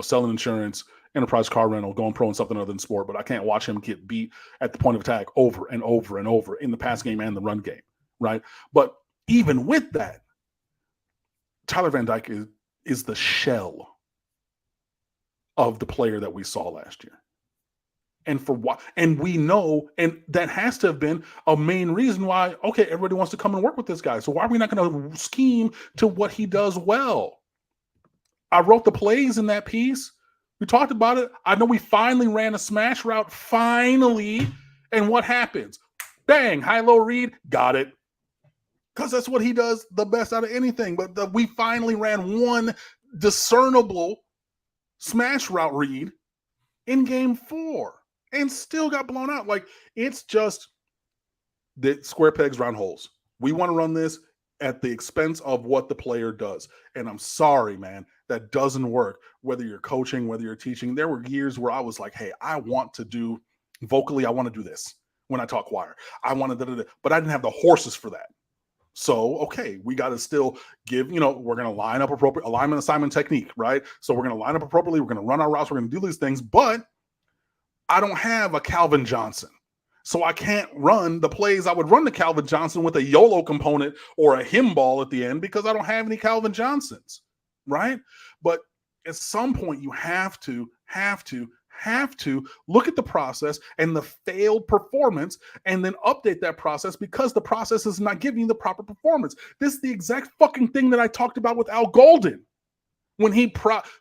Speaker 2: selling insurance, enterprise car rental, going pro in something other than sport. But I can't watch him get beat at the point of attack over and over and over in the pass game and the run game, right? But even with that, Tyler Van Dyke is the shell of the player that we saw last year. And for what? And we know, and that has to have been a main reason why, okay, everybody wants to come and work with this guy. So why are we not going to scheme to what he does well? I wrote the plays in that piece. We talked about it. I know we finally ran a smash route, finally. And what happens? Bang, high-low read, got it. Because that's what he does the best out of anything. But we finally ran one discernible smash route read in game 4 and still got blown out. Like, it's just the square pegs, round holes. We want to run this at the expense of what the player does. And I'm sorry, man, that doesn't work. Whether you're coaching, whether you're teaching, there were years where I was like, hey, I want to do vocally, I want to do this when I talk choir. I want to, but I didn't have the horses for that. So, okay, we got to still give, we're going to line up appropriate alignment assignment technique, right? So we're going to line up appropriately. We're going to run our routes. We're going to do these things, but I don't have a Calvin Johnson. So I can't run the plays I would run to Calvin Johnson with a YOLO component or a him ball at the end because I don't have any Calvin Johnsons, right? But at some point you have to look at the process and the failed performance and then update that process because the process is not giving you the proper performance. This is the exact fucking thing that I talked about with Al Golden. When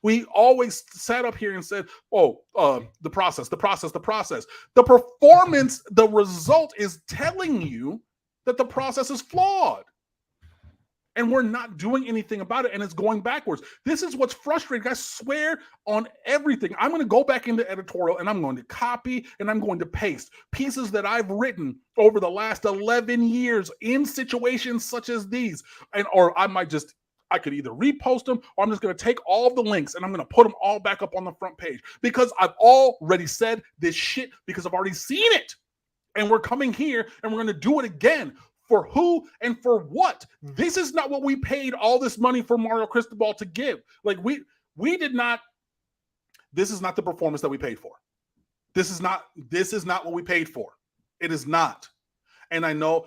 Speaker 2: we always sat up here and said, the process. The performance, the result is telling you that the process is flawed. And we're not doing anything about it, and it's going backwards. This is what's frustrating. I swear on everything. I'm going to go back into editorial, and I'm going to copy, and I'm going to paste pieces that I've written over the last 11 years in situations such as these. Or I could either repost them or I'm just going to take all of the links and I'm going to put them all back up on the front page because I've already said this shit because I've already seen it. And we're coming here and we're going to do it again. For who and for what? This is not what we paid all this money for Mario Cristobal to give. Like we did not. This is not the performance that we paid for. This is not what we paid for. It is not. And I know,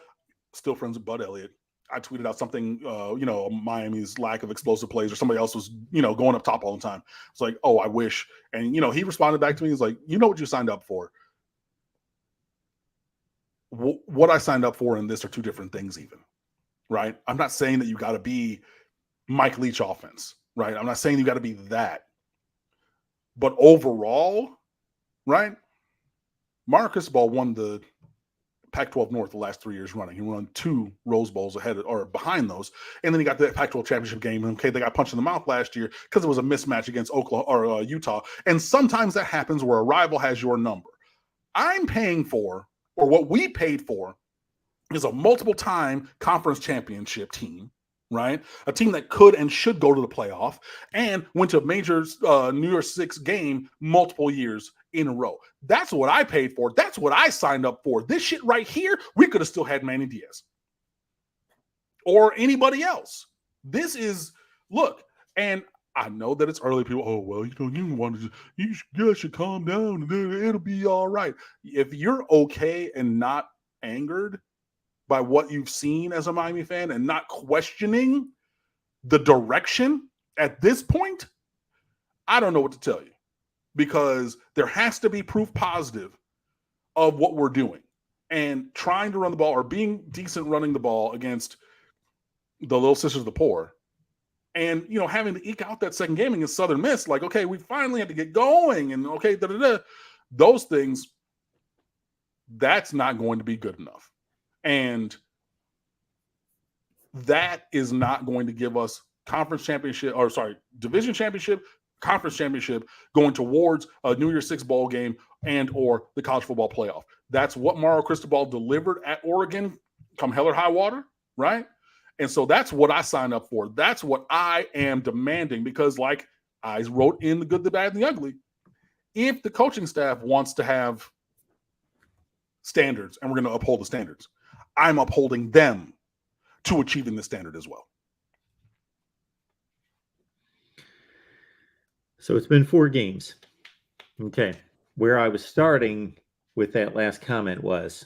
Speaker 2: still friends with Bud Elliott. I tweeted out something, Miami's lack of explosive plays, or somebody else was, going up top all the time. It's like, oh, I wish. And, he responded back to me. He's like, you know what you signed up for. What I signed up for and this are two different things even, right? I'm not saying that you got to be Mike Leach offense, right? I'm not saying you got to be that. But overall, right, Mario Cristobal won the Pac-12 North the last 3 years running. He won 2 Rose Bowls ahead or behind those, and then he got the Pac-12 championship game. Okay, they got punched in the mouth last year because it was a mismatch against Oklahoma or Utah. And sometimes that happens where a rival has your number. I'm paying for, or what we paid for, is a multiple-time conference championship team, right? A team that could and should go to the playoff and went to a major New Year's Six game multiple years in a row. That's what I paid for. That's what I signed up for. This shit right here, we could have still had Manny Diaz or anybody else. This is, look, and I know that it's early. People, you guys should calm down and it'll be all right. If you're okay and not angered by what you've seen as a Miami fan and not questioning the direction at this point, I don't know what to tell you. Because there has to be proof positive of what we're doing. And trying to run the ball or being decent running the ball against the Little Sisters of the Poor. And, having to eke out that second game against Southern Miss. Like, okay, we finally had to get going. And, okay, Those things, that's not going to be good enough. And that is not going to give us division championship, conference championship, going towards a New Year's Six bowl game and or the college football playoff. That's what Mario Cristobal delivered at Oregon come hell or high water, right? And so that's what I signed up for. That's what I am demanding, because like I wrote in The Good, the Bad, and the Ugly, if the coaching staff wants to have standards and we're going to uphold the standards, I'm upholding them to achieving the standard as well.
Speaker 1: So it's been 4 games. Okay. Where I was starting with that last comment was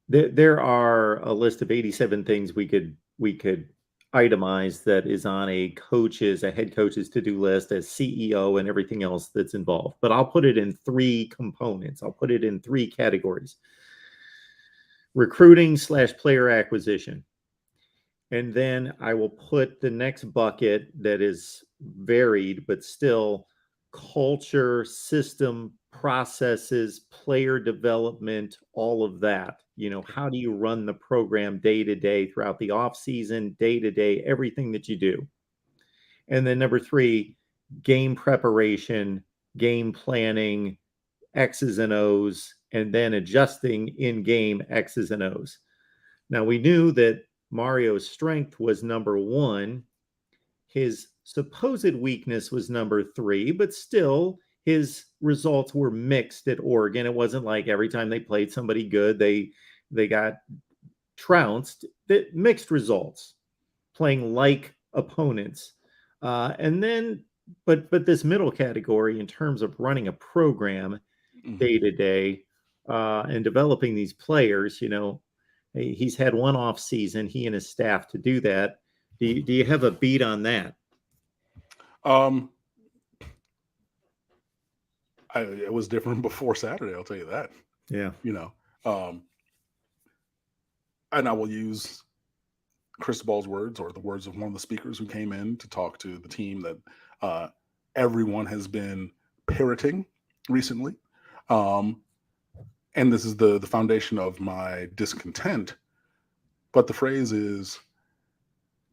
Speaker 1: there are a list of 87 things we could itemize that is on a head coach's to-do list as CEO and everything else that's involved. But I'll put it in 3 components. I'll put it in 3 categories. Recruiting / player acquisition. And then I will put the next bucket that is varied, but still culture, system, processes, player development, all of that. How do you run the program day to day throughout the off season, day to day, everything that you do. And then number 3, game preparation, game planning, X's and O's, and then adjusting in-game X's and O's. Now, we knew that Mario's strength was number 1. His supposed weakness was number 3, but still his results were mixed at Oregon. It wasn't like every time they played somebody good, they got trounced. Mixed results, playing like opponents. And then, but this middle category in terms of running a program day to day and developing these players, he's had one off season, he and his staff, to do that. Do you have a beat on that?
Speaker 2: It was different before Saturday, I'll tell you that.
Speaker 1: Yeah.
Speaker 2: And I will use Cristobal's words, or the words of one of the speakers who came in to talk to the team, that everyone has been parroting recently. And this is the foundation of my discontent. But the phrase is,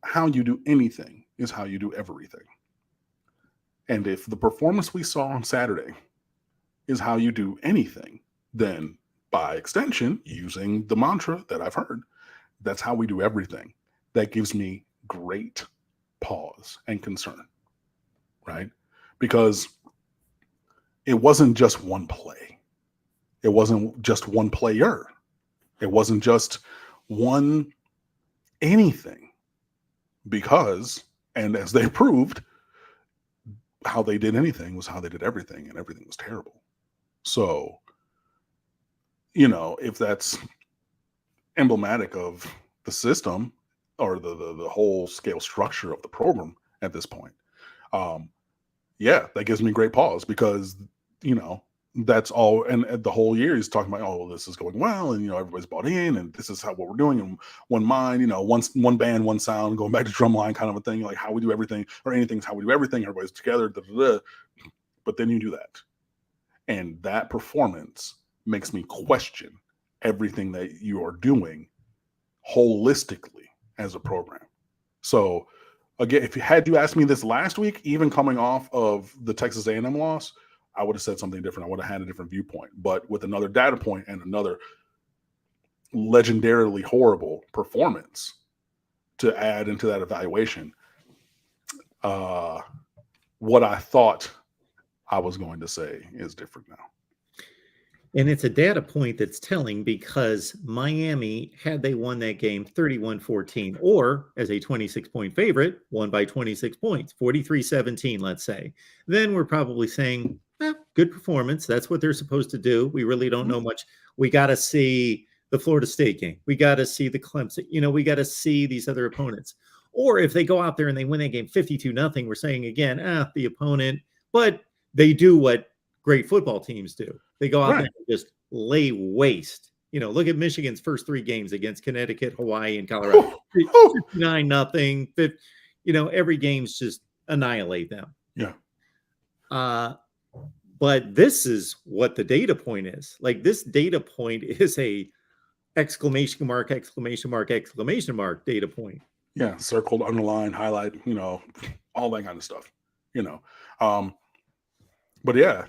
Speaker 2: how you do anything is how you do everything. And if the performance we saw on Saturday is how you do anything, then by extension, using the mantra that I've heard, that's how we do everything. That gives me great pause and concern, right? Because it wasn't just one play. It wasn't just one player. It wasn't just one anything. Because, and as they proved, how they did anything was how they did everything, and everything was terrible. So, if that's emblematic of the system or the whole scale structure of the program at this point, that gives me great pause, because, that's all. And the whole year he's talking about, oh, this is going well, and everybody's bought in, and this is what we're doing, and one mind, one band, one sound, going back to drumline kind of a thing, like how we do everything, or anything's how we do everything, everybody's together, but then you do that, and that performance makes me question everything that you are doing holistically as a program. So again, if you had to ask me this last week, even coming off of the Texas A&M loss, I would have said something different. I would have had a different viewpoint. But with another data point and another legendarily horrible performance to add into that evaluation, what I thought I was going to say is different now.
Speaker 1: And it's a data point that's telling, because Miami, had they won that game 31-14, or as a 26-point favorite, won by 26 points, 43-17, let's say, then we're probably saying, good performance. That's what they're supposed to do. We really don't know much. We got to see the Florida State game. We got to see the Clemson. We got to see these other opponents. Or if they go out there and they win that game 52-0, we're saying again, the opponent, but they do what great football teams do. They go out there and just lay waste. Look at Michigan's first 3 games against Connecticut, Hawaii, and Colorado. 59-0. Every game's just annihilate them.
Speaker 2: Yeah.
Speaker 1: But this is what the data point is. Like, this data point is a exclamation mark, exclamation mark, exclamation mark data point.
Speaker 2: Yeah, circled, underlined, highlight, all that kind of stuff. You know. But yeah,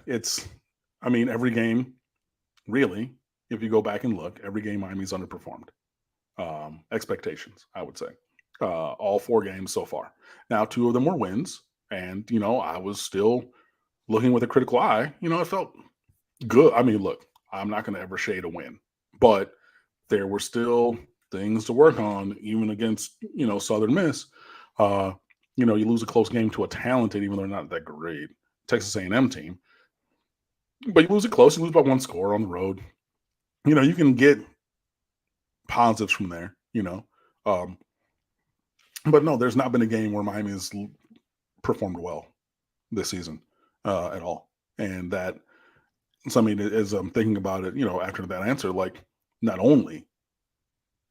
Speaker 2: I mean, every game, really, if you go back and look, every game Miami's underperformed expectations, I would say. All 4 games so far. Now, 2 of them were wins, and I was still looking with a critical eye. It felt good. I mean, look, I'm not going to ever shade a win, but there were still things to work on, even against Southern Miss. You lose a close game to a talented, even though they're not that great, Texas A&M team, but you lose it close. You lose by 1 score on the road. You can get positives from there. But no, there's not been a game where Miami has performed well this season at all, and that. So I mean, as I'm thinking about it, after that answer, like, not only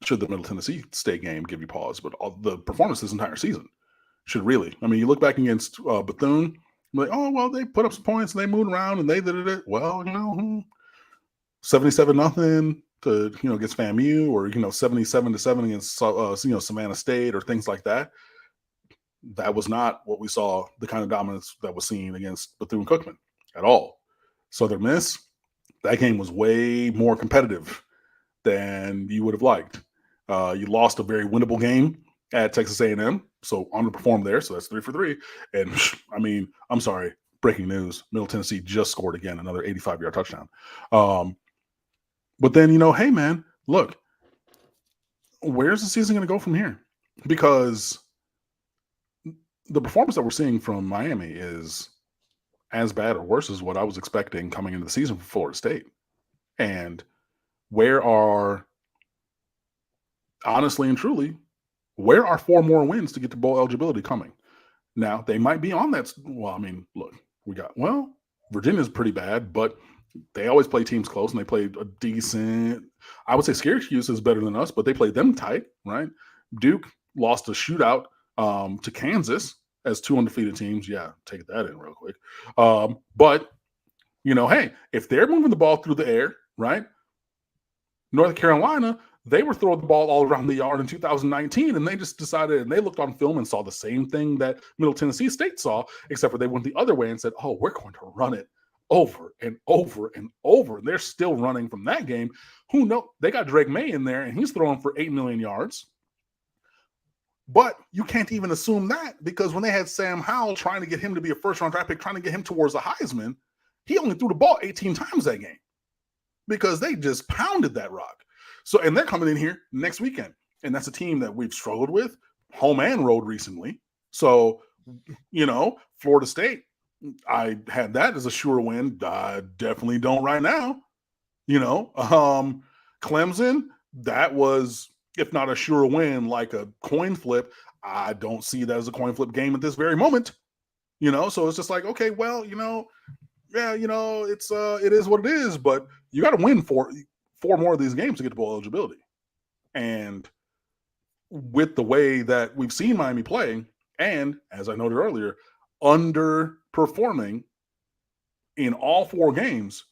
Speaker 2: should the Middle Tennessee State game give you pause, but all the performance this entire season should really. I mean, you look back against Bethune, like, oh well, they put up some points and they moved around and they did it. Well, 77-0 to against FAMU, or 77-7 against Savannah State, or things like that. That was not what we saw, the kind of dominance that was seen against Bethune-Cookman at all. Southern Miss, that game was way more competitive than you would have liked. You lost a very winnable game at Texas A&M, so underperformed there. So that's 3 for 3. And I mean, I'm sorry, breaking news: Middle Tennessee just scored again, another 85-yard touchdown. But then hey man, look, where's the season going to go from here? Because the performance that we're seeing from Miami is as bad or worse as what I was expecting coming into the season for Florida State. And honestly and truly, where are 4 more wins to get to bowl eligibility coming? Now, they might be on that. Well, I mean, look, Virginia's pretty bad, but they always play teams close, and they played a decent. I would say Syracuse is better than us, but they played them tight, right? Duke lost a shootout to Kansas as 2 undefeated teams. Yeah, take that in real quick. But hey, if they're moving the ball through the air, right? North Carolina, they were throwing the ball all around the yard in 2019, and they just decided, and they looked on film and saw the same thing that Middle Tennessee State saw, except for they went the other way and said, oh, we're going to run it over and over and over. And they're still running from that game. Who knows? They got Drake May in there, and he's throwing for 8 million yards. But you can't even assume that, because when they had Sam Howell trying to get him to be a first-round draft pick, trying to get him towards the Heisman, he only threw the ball 18 times that game because they just pounded that rock. So, and they're coming in here next weekend, and that's a team that we've struggled with, home and road recently. So, Florida State, I had that as a sure win. I definitely don't right now. Clemson, that was, if not a sure win, like a coin flip. I don't see that as a coin flip game at this very moment. So it's just like, okay, well, yeah, it is what it is, but you got to win 4 more of these games to get to bowl eligibility. And with the way that we've seen Miami play, and as I noted earlier, underperforming in all 4 games,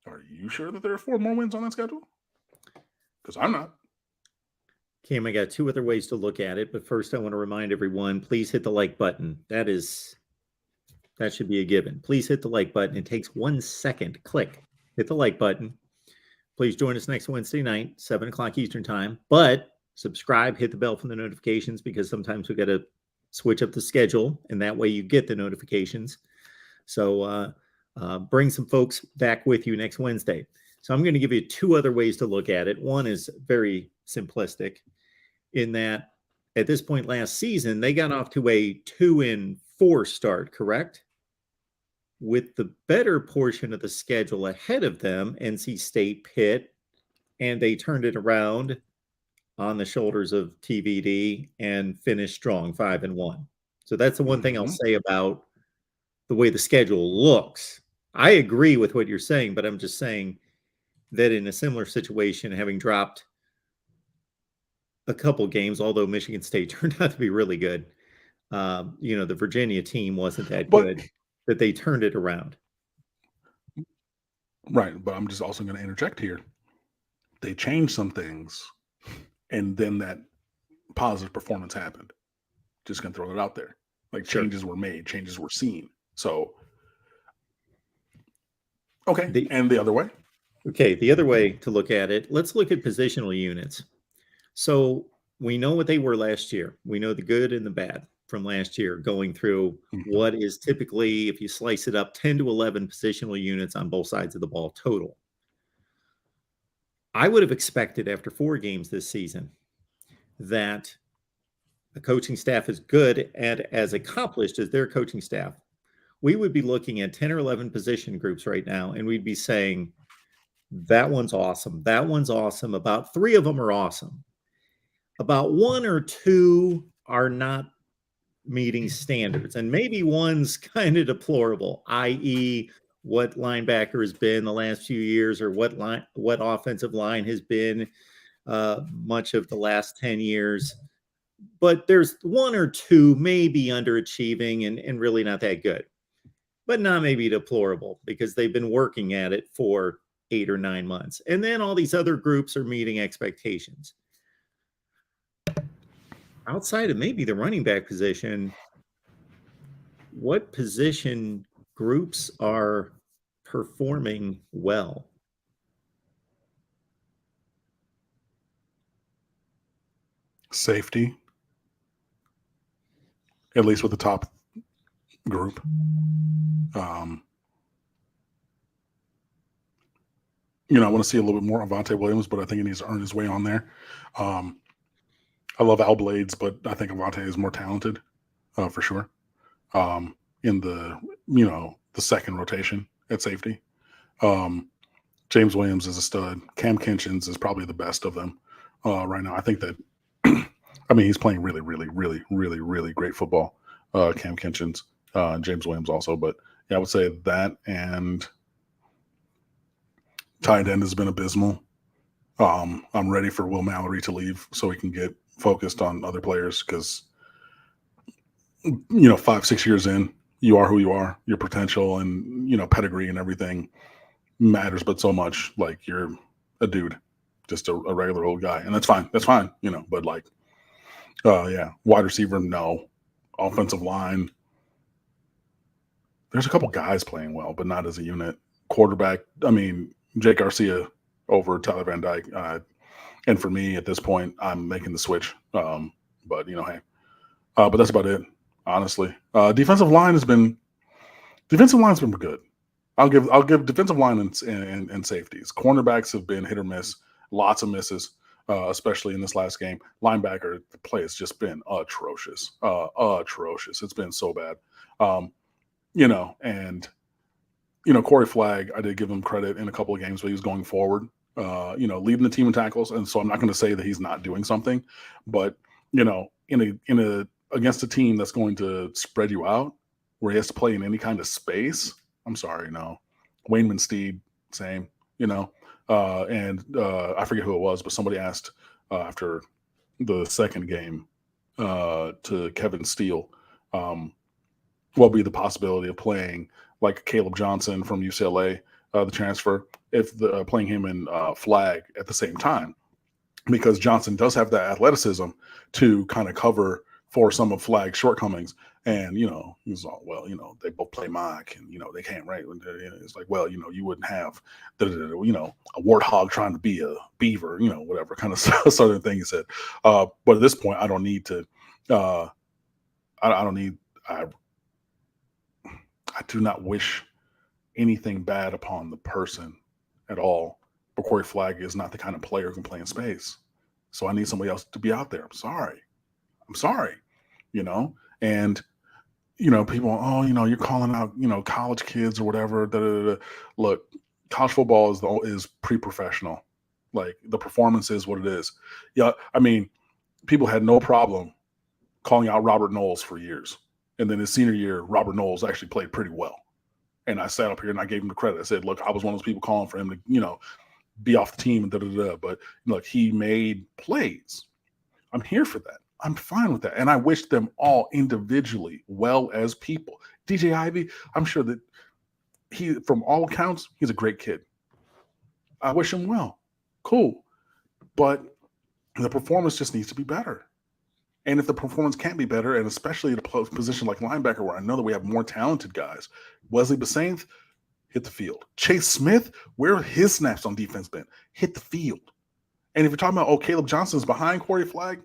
Speaker 2: are you sure that there are 4 more wins on that schedule? Because I'm not.
Speaker 1: Cam, I got 2 other ways to look at it, but first I want to remind everyone, please hit the like button. That should be a given. Please hit the like button. It takes 1 second. Click. Hit the like button. Please join us next Wednesday night, 7 o'clock Eastern time. But subscribe, hit the bell for the notifications, because sometimes we got to switch up the schedule, and that way you get the notifications. So bring some folks back with you next Wednesday. So I'm going to give you 2 other ways to look at it. One is very simplistic, in that at this point last season, they got off to a 2-4 start, correct? With the better portion of the schedule ahead of them, NC State, Pitt, and they turned it around on the shoulders of TVD and finished strong, 5-1. So that's the one thing I'll say about the way the schedule looks. I agree with what you're saying, but I'm just saying that in a similar situation, having dropped a couple games, although Michigan State turned out to be really good, the Virginia team wasn't that good, that they turned it around.
Speaker 2: Right. But I'm just also going to interject here. They changed some things, and then that positive performance happened. Just going to throw it out there. Like
Speaker 1: Sure.
Speaker 2: changes were made, changes were seen. So, okay.
Speaker 1: The
Speaker 2: And the other way?
Speaker 1: Okay, the other way to look at it, let's look at positional units. So we know what they were last year. We know the good and the bad from last year, going through
Speaker 2: Mhm.
Speaker 1: what is typically, if you slice it up, 10 to 11 positional units on both sides of the ball total. I would have expected after 4 games this season that the coaching staff is good and as accomplished as their coaching staff, we would be looking at 10 or 11 position groups right now, and we'd be saying, that one's awesome. That one's awesome. About 3 of them are awesome. About 1 or 2 are not meeting standards, and maybe one's kind of deplorable, i.e., what linebacker has been the last few years, or what offensive line has been much of the last 10 years. But there's 1 or 2 maybe underachieving and really not that good, but not maybe deplorable because they've been working at it for 8 or 9 months. And then all these other groups are meeting expectations. Outside of maybe the running back position, what position groups are performing well?
Speaker 2: Safety, at least with the top group. I want to see a little bit more of Avonte Williams, but I think he needs to earn his way on there. I love Al Blades, but I think Avonte is more talented for sure. In the second rotation at safety. James Williams is a stud. Cam Kinchins is probably the best of them right now. I think that, he's playing really, really, really, really, really great football. Cam Kinchins, James Williams also. But yeah, I would say that, and tight end has been abysmal. I'm ready for Will Mallory to leave so he can get focused on other players because, 5-6 years in, you are who you are. Your potential and, pedigree and everything matters, but so much. Like, you're a dude, just a regular old guy. And that's fine. That's fine, but like, yeah, wide receiver, no. Offensive line, there's a couple guys playing well, but not as a unit. Quarterback, Jake Garcia over Tyler Van Dyke. And for me, at this point, I'm making the switch. But, hey. But that's about it, honestly. Defensive line's been good. I'll give defensive line and safeties. Cornerbacks have been hit or miss, lots of misses, especially in this last game. Linebacker, the play has just been atrocious. Atrocious. It's been so bad. And Corey Flagg, I did give him credit in a couple of games, but he was going forward, leading the team in tackles. And so I'm not going to say that he's not doing something, but against a team that's going to spread you out, where he has to play in any kind of space. I'm sorry, no. Wayne Mansteed, same, and I forget who it was, but somebody asked after the second game to Kevin Steele, what would be the possibility of playing like Caleb Johnson from UCLA, the transfer, if playing him in Flag at the same time, because Johnson does have that athleticism to kind of cover for some of Flag's shortcomings. And, he's all, well, they both play mock and, they can't, right? It's like, well, you wouldn't have, a warthog trying to be a beaver, whatever kind of southern thing he said. But at this point, I don't need to, I do not wish anything bad upon the person at all. But Corey Flagg is not the kind of player who can play in space. So I need somebody else to be out there. I'm sorry. And, people, you're calling out, college kids or whatever. Da, da, da. Look, college football is pre-professional. Like, the performance is what it is. Yeah, people had no problem calling out Robert Knowles for years. And then his senior year, Robert Knowles actually played pretty well. And I sat up here and I gave him the credit. I said, look, I was one of those people calling for him to, be off the team and da-da-da. But look, he made plays. I'm here for that. I'm fine with that. And I wish them all individually well as people. DJ Ivy, I'm sure that from all accounts, he's a great kid. I wish him well. Cool. But the performance just needs to be better. And if the performance can't be better, and especially at a position like linebacker, where I know that we have more talented guys, Wesley Basainth, hit the field. Chase Smith, where are his snaps on defense been? Hit the field. And if you're talking about, Caleb Johnson's behind Corey Flagg,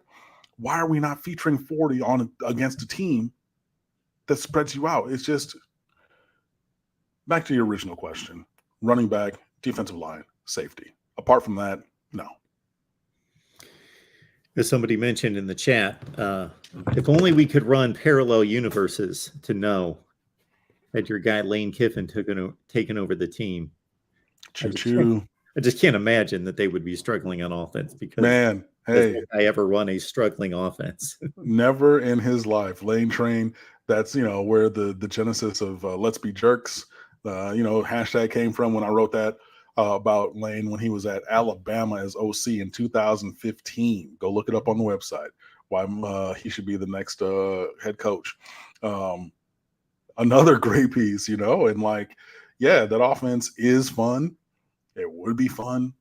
Speaker 2: why are we not featuring 40 on against a team that spreads you out? It's just, back to your original question, running back, defensive line, safety. Apart from that, no.
Speaker 1: As somebody mentioned in the chat, if only we could run parallel universes to know that your guy Lane Kiffin taken over the team. I just can't imagine that they would be struggling on offense, because
Speaker 2: man, hey,
Speaker 1: I ever run a struggling offense.
Speaker 2: Never in his life. Lane Train, that's where the genesis of Let's Be Jerks, hashtag came from, when I wrote that about Lane when he was at Alabama as OC in 2015. Go look it up on the website. Why he should be the next head coach. Another great piece, and that offense is fun. It would be fun.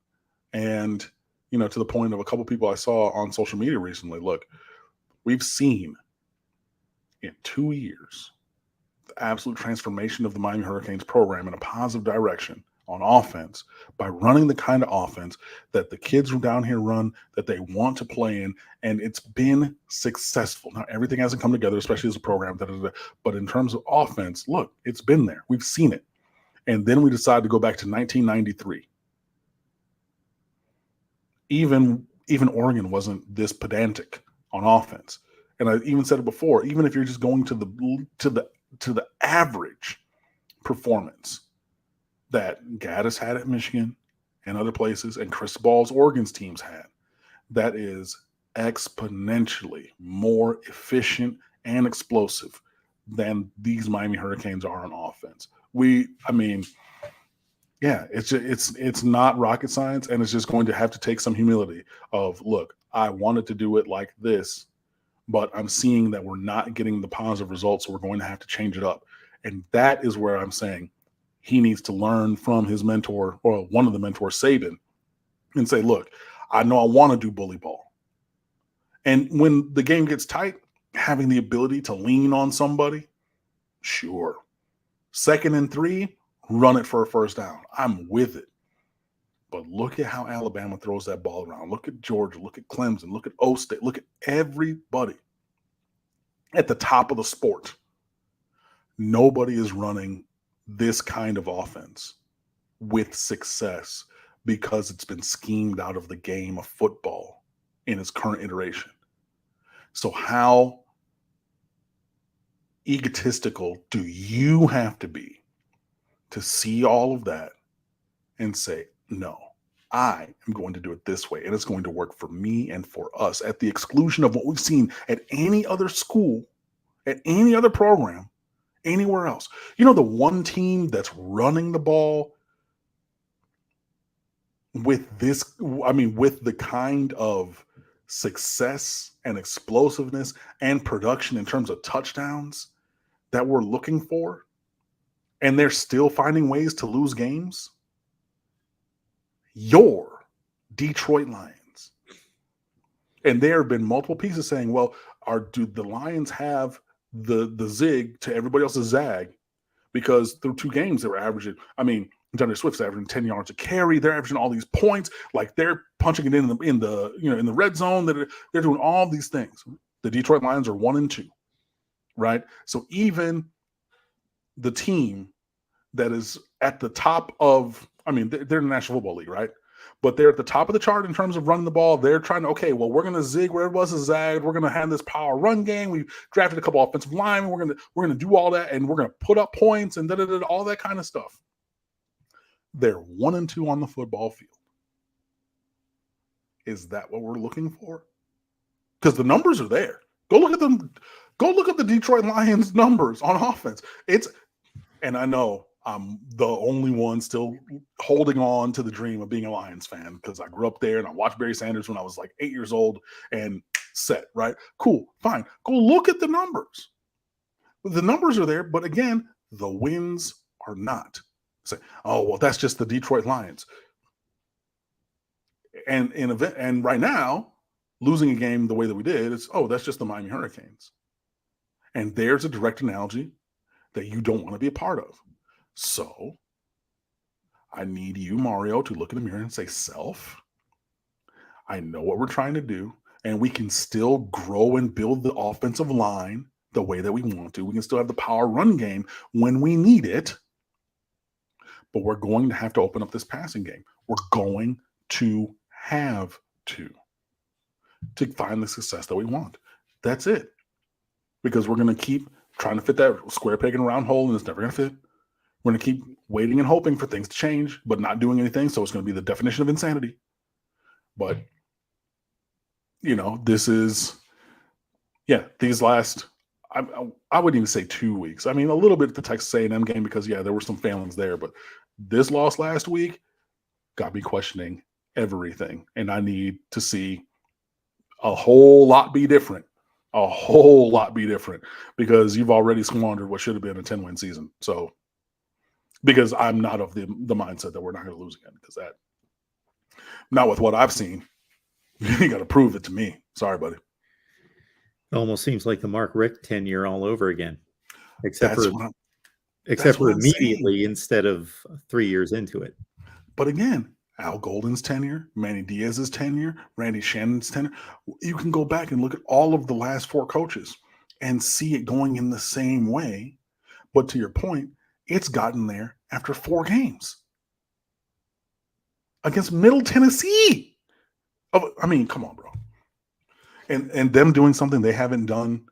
Speaker 2: And, to the point of a couple people I saw on social media recently, look, we've seen in 2 years the absolute transformation of the Miami Hurricanes program in a positive direction on offense by running the kind of offense that the kids who down here run, that they want to play in, and it's been successful. Now, everything hasn't come together, especially as a program, but in terms of offense, look, it's been there. We've seen it. And then we decided to go back to 1993. Even Oregon wasn't this pedantic on offense. And I even said it before, even if you're just going to the average performance that Gaddis had at Michigan and other places, and Cristobal's Oregon's teams had, that is exponentially more efficient and explosive than these Miami Hurricanes are on offense. It's not rocket science, and it's just going to have to take some humility of, look, I wanted to do it like this, but I'm seeing that we're not getting the positive results, so we're going to have to change it up. And that is where I'm saying he needs to learn from his mentor, or one of the mentors, Saban, and say, look, I know I want to do bully ball. And when the game gets tight, having the ability to lean on somebody, sure. 2nd and 3, run it for a first down. I'm with it. But look at how Alabama throws that ball around. Look at Georgia. Look at Clemson. Look at O State. Look at everybody at the top of the sport. Nobody is running this kind of offense with success because it's been schemed out of the game of football in its current iteration. So how egotistical do you have to be to see all of that and say, no, I am going to do it this way, and it's going to work for me and for us, at the exclusion of what we've seen at any other school, at any other program, anywhere else. The one team that's running the ball with with the kind of success and explosiveness and production in terms of touchdowns that we're looking for, and they're still finding ways to lose games, your Detroit Lions. And there have been multiple pieces saying, well, do the Lions have the zig to everybody else's zag? Because through 2 games, they were averaging, DeAndre Swift's averaging 10 yards a carry. They're averaging all these points. Like, they're punching it in the red zone. They're doing all these things. The Detroit Lions are 1-2, right? So even the team that is at the top of, they're in the National Football League, right? But they're at the top of the chart in terms of running the ball. They're trying to, okay, well, we're going to zig where it was a zag. We're going to have this power run game. We drafted a couple offensive linemen. We're going to do all that, and we're going to put up points and all that kind of stuff. They're 1-2 on the football field. Is that what we're looking for? Because the numbers are there. Go look at them. Go look at the Detroit Lions numbers on offense. And I know I'm the only one still holding on to the dream of being a Lions fan, because I grew up there and I watched Barry Sanders when I was like 8 years old and set, right? Cool, fine. Go look at the numbers. The numbers are there, but again, the wins are not. Say, oh, well, that's just the Detroit Lions. And right now, losing a game the way that we did, that's just the Miami Hurricanes. And there's a direct analogy that you don't want to be a part of. So I need you, Mario, to look in the mirror and say, self, I know what we're trying to do, and we can still grow and build the offensive line the way that we want to. We can still have the power run game when we need it, but we're going to have to open up this passing game. We're going to have to find the success that we want. That's it. Because we're going to keep trying to fit that square peg in a round hole, and it's never going to fit. We're going to keep waiting and hoping for things to change, but not doing anything. So it's going to be the definition of insanity. But, this is, these last, I wouldn't even say 2 weeks. I mean, a little bit at the Texas A&M game because, there were some failings there. But this loss last week got me questioning everything. And I need to see a whole lot be different. A whole lot be different because you've already squandered what should have been a 10-win season. So, because I'm not of the mindset that we're not going to lose again, because that, not with what I've seen, you got to prove it to me. Sorry, buddy.
Speaker 1: It almost seems like the Mark Richt tenure all over again, except for immediately saying. Instead of 3 years into it.
Speaker 2: But again, Al Golden's tenure, Manny Diaz's tenure, Randy Shannon's tenure. You can go back and look at all of the last 4 coaches and see it going in the same way. But to your point, it's gotten there after 4 games against Middle Tennessee. I mean, come on, bro. And them doing something they haven't done,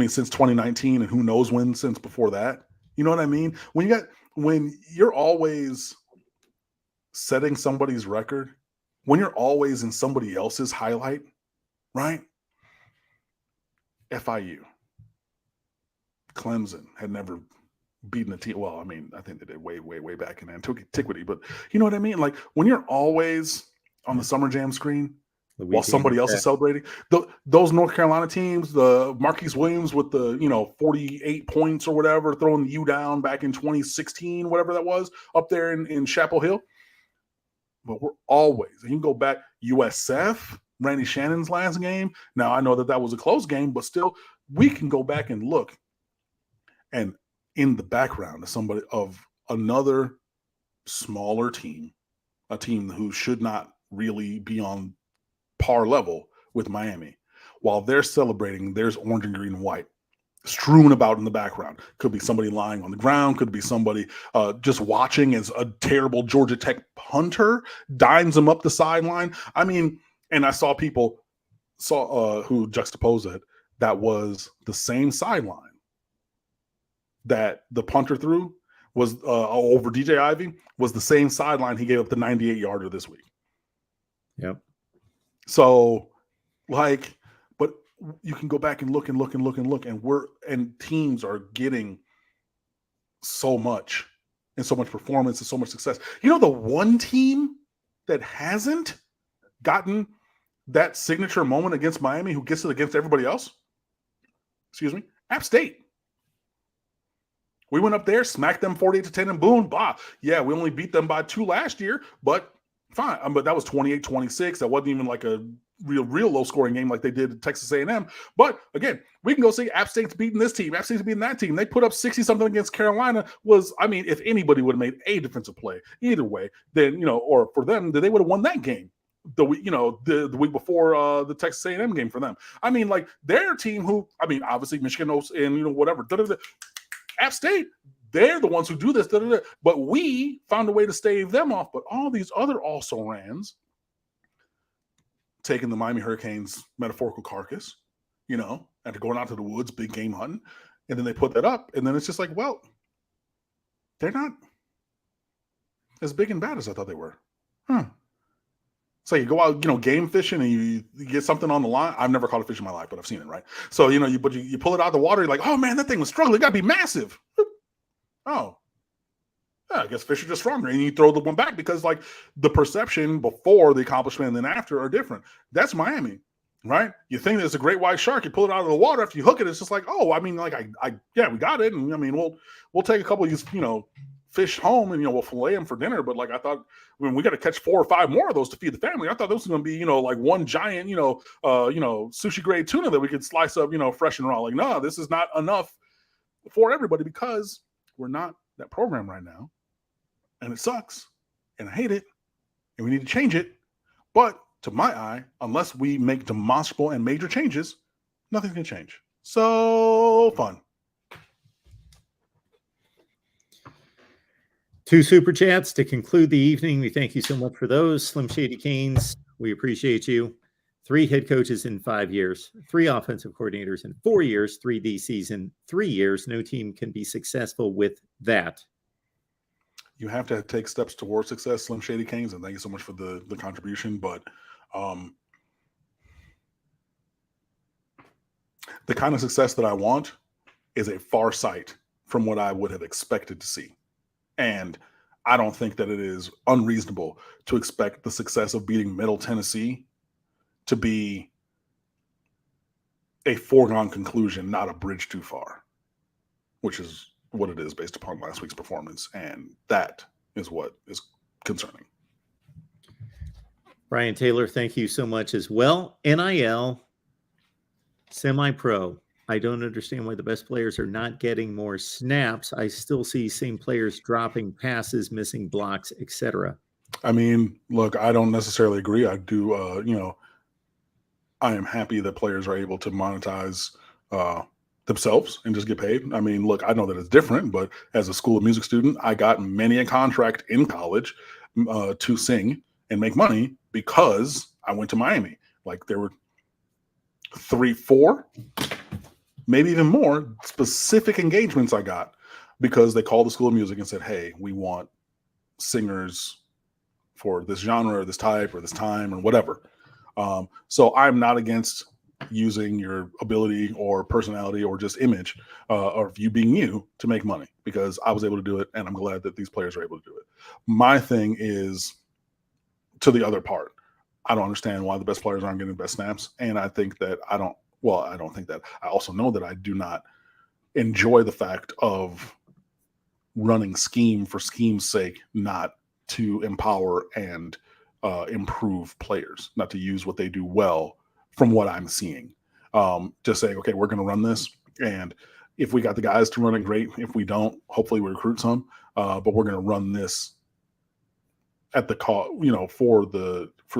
Speaker 2: since 2019, and who knows when since before that. You know what I mean? When you're always setting somebody's record, when you're always in somebody else's highlight, right? FIU, Clemson had never beaten a team. Well, I think they did way, way, way back in antiquity, but you know what I mean? Like when you're always on the Summer Jam screen while somebody else is celebrating, those North Carolina teams, the Marquise Williams with the 48 points or whatever, throwing the U down back in 2016, whatever that was, up there in Chapel Hill. But we're always, you can go back, USF, Randy Shannon's last game. Now, I know that was a close game, but still, we can go back and look. And in the background of another smaller team, a team who should not really be on par level with Miami. While they're celebrating, there's orange and green and white strewn about in the background. Could be somebody lying on the ground. Could be somebody just watching as a terrible Georgia Tech punter dimes them up the sideline. And I saw people who juxtaposed it. That was the same sideline that the punter threw was over DJ Ivey, was the same sideline he gave up the 98-yarder this week.
Speaker 1: Yep.
Speaker 2: So, but you can go back and look, and teams are getting so much and so much performance and so much success. The one team that hasn't gotten that signature moment against Miami, who gets it against everybody else? App State. We went up there, smacked them 48-10, and boom, bah. Yeah, we only beat them by 2 last year, but fine. But that was 28-26. That wasn't even like a real low-scoring game like they did at Texas A&M. But, again, we can go see App State's beating this team. App State's beating that team. They put up 60-something against Carolina. If anybody would have made a defensive play, either way, then, or for them, they would have won that game. The week before the Texas A&M game for them. Their team who, obviously Michigan and, whatever. App State, they're the ones who do this. But we found a way to stave them off. But all these other also-rans taking the Miami Hurricanes metaphorical carcass, after going out to the woods, big game hunting, and then they put that up, and then it's just like, well, they're not as big and bad as I thought they were. So you go out, game fishing, and you get something on the line. I've never caught a fish in my life, but I've seen it, right? So, you pull it out of the water. You're like, oh, man, that thing was struggling. It got to be massive. Oh, yeah, I guess fish are just stronger. And you throw the one back because, the perception before the accomplishment and then after are different. That's Miami, right? You think there's a great white shark. You pull it out of the water. After you hook it, it's just like, oh, we got it. And, we'll take a couple of these, fish home and, we'll fillet them for dinner. But like, I thought, we got to catch 4 or 5 more of those to feed the family. I thought those were going to be, like one giant, sushi grade tuna that we could slice up, fresh and raw. Like, no, this is not enough for everybody because we're not that program right now. And it sucks. And I hate it. And we need to change it. But to my eye, unless we make demonstrable and major changes, nothing's going to change. So fun.
Speaker 1: 2 super chats to conclude the evening. We thank you so much for those. Slim Shady Canes, we appreciate you. 3 head coaches in 5 years, 3 offensive coordinators in 4 years, 3 DCs in 3 years. No team can be successful with that.
Speaker 2: You have to take steps towards success, Slim Shady Canes, and thank you so much for the contribution. But the kind of success that I want is a far sight from what I would have expected to see. And I don't think that it is unreasonable to expect the success of beating Middle Tennessee to be a foregone conclusion, not a bridge too far, which is what it is based upon last week's performance. And that is what is concerning.
Speaker 1: Brian Taylor, thank you so much as well. NIL, semi-pro. I don't understand why the best players are not getting more snaps. I still see same players dropping passes, missing blocks, etc.
Speaker 2: I mean, look, I don't necessarily agree. I do, I am happy that players are able to monetize themselves and just get paid. I mean, look, I know that it's different, but as a School of Music student, I got many a contract in college to sing and make money because I went to Miami. Like there were 3, 4, maybe even more specific engagements I got because they called the School of Music and said, hey, we want singers for this genre or this type or this time or whatever. So I'm not against using your ability or personality or just image or you being you to make money because I was able to do it and I'm glad that these players are able to do it. My thing is to the other part. I don't understand why the best players aren't getting the best snaps. And I think that I don't think that. I also know that I do not enjoy the fact of running scheme for scheme's sake, not to empower and improve players, not to use what they do well from what I'm seeing. Just saying, okay, we're going to run this. And if we got the guys to run it, great. If we don't, hopefully we recruit some. But we're going to run this at the call, for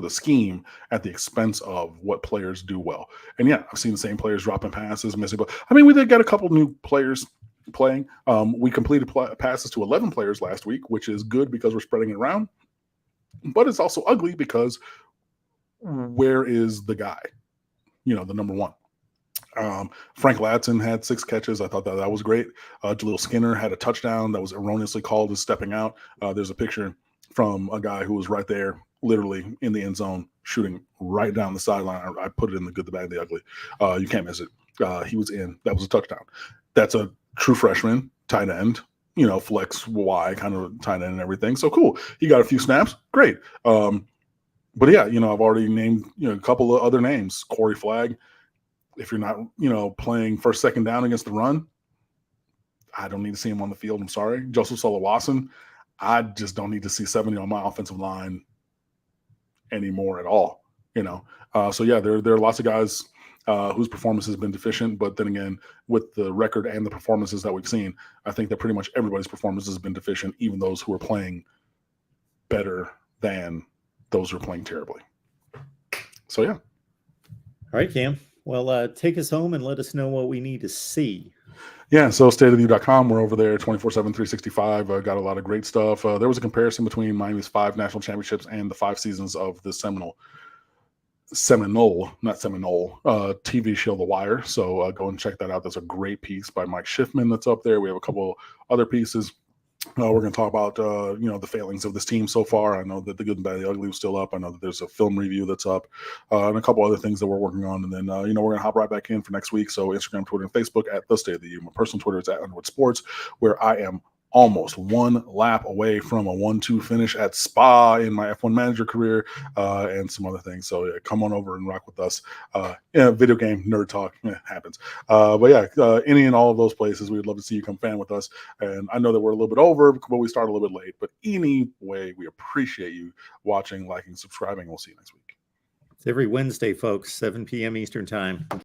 Speaker 2: the scheme at the expense of what players do well. And yeah, I've seen the same players dropping passes, missing. But I mean, we did get a couple new players playing. We completed passes to 11 players last week, which is good because we're spreading it around. But it's also ugly because where is the guy? The number one. Frank Ladson had 6 catches. I thought that was great. Jaleel Skinner had a touchdown that was erroneously called as stepping out. There's a picture from a guy who was right there, literally in the end zone, shooting right down the sideline. I put it in the good, the bad, the ugly. You can't miss it. He was in. That was a touchdown. That's a true freshman, tight end, flex Y kind of tight end and everything. So cool. He got a few snaps. Great. But yeah, I've already named, a couple of other names. Corey Flagg. If you're not, playing first, second down against the run, I don't need to see him on the field. I'm sorry. Joseph Solowason. I just don't need to see 70 on my offensive line anymore at all, So yeah, there are lots of guys whose performance has been deficient. But then again, with the record and the performances that we've seen, I think that pretty much everybody's performance has been deficient, even those who are playing better than those who are playing terribly. So yeah.
Speaker 1: All right, Cam. Well, take us home and let us know what we need to see.
Speaker 2: Yeah, so stateoftheu.com. We're over there 24/7, 365. Got a lot of great stuff. There was a comparison between Miami's 5 national championships and the 5 seasons of the Seminole TV show, The Wire. So go and check that out. That's a great piece by Mike Schiffman that's up there. We have a couple other pieces. We're going to talk about, the failings of this team so far. I know that the good, the bad, the ugly was still up. I know that there's a film review that's up and a couple other things that we're working on. And then, we're going to hop right back in for next week. So Instagram, Twitter, and Facebook at The State of the U. My personal Twitter is at Underwood Sports, where I am almost one lap away from a 1-2 finish at Spa in my F1 manager career, and some other things. So yeah, come on over and rock with us. Video game nerd talk happens. But yeah, any and all of those places, we would love to see you come fan with us. And I know that we're a little bit over, but we start a little bit late. But anyway, we appreciate you watching, liking, subscribing. We'll see you next week.
Speaker 1: It's every Wednesday, folks, 7 p.m. Eastern Time.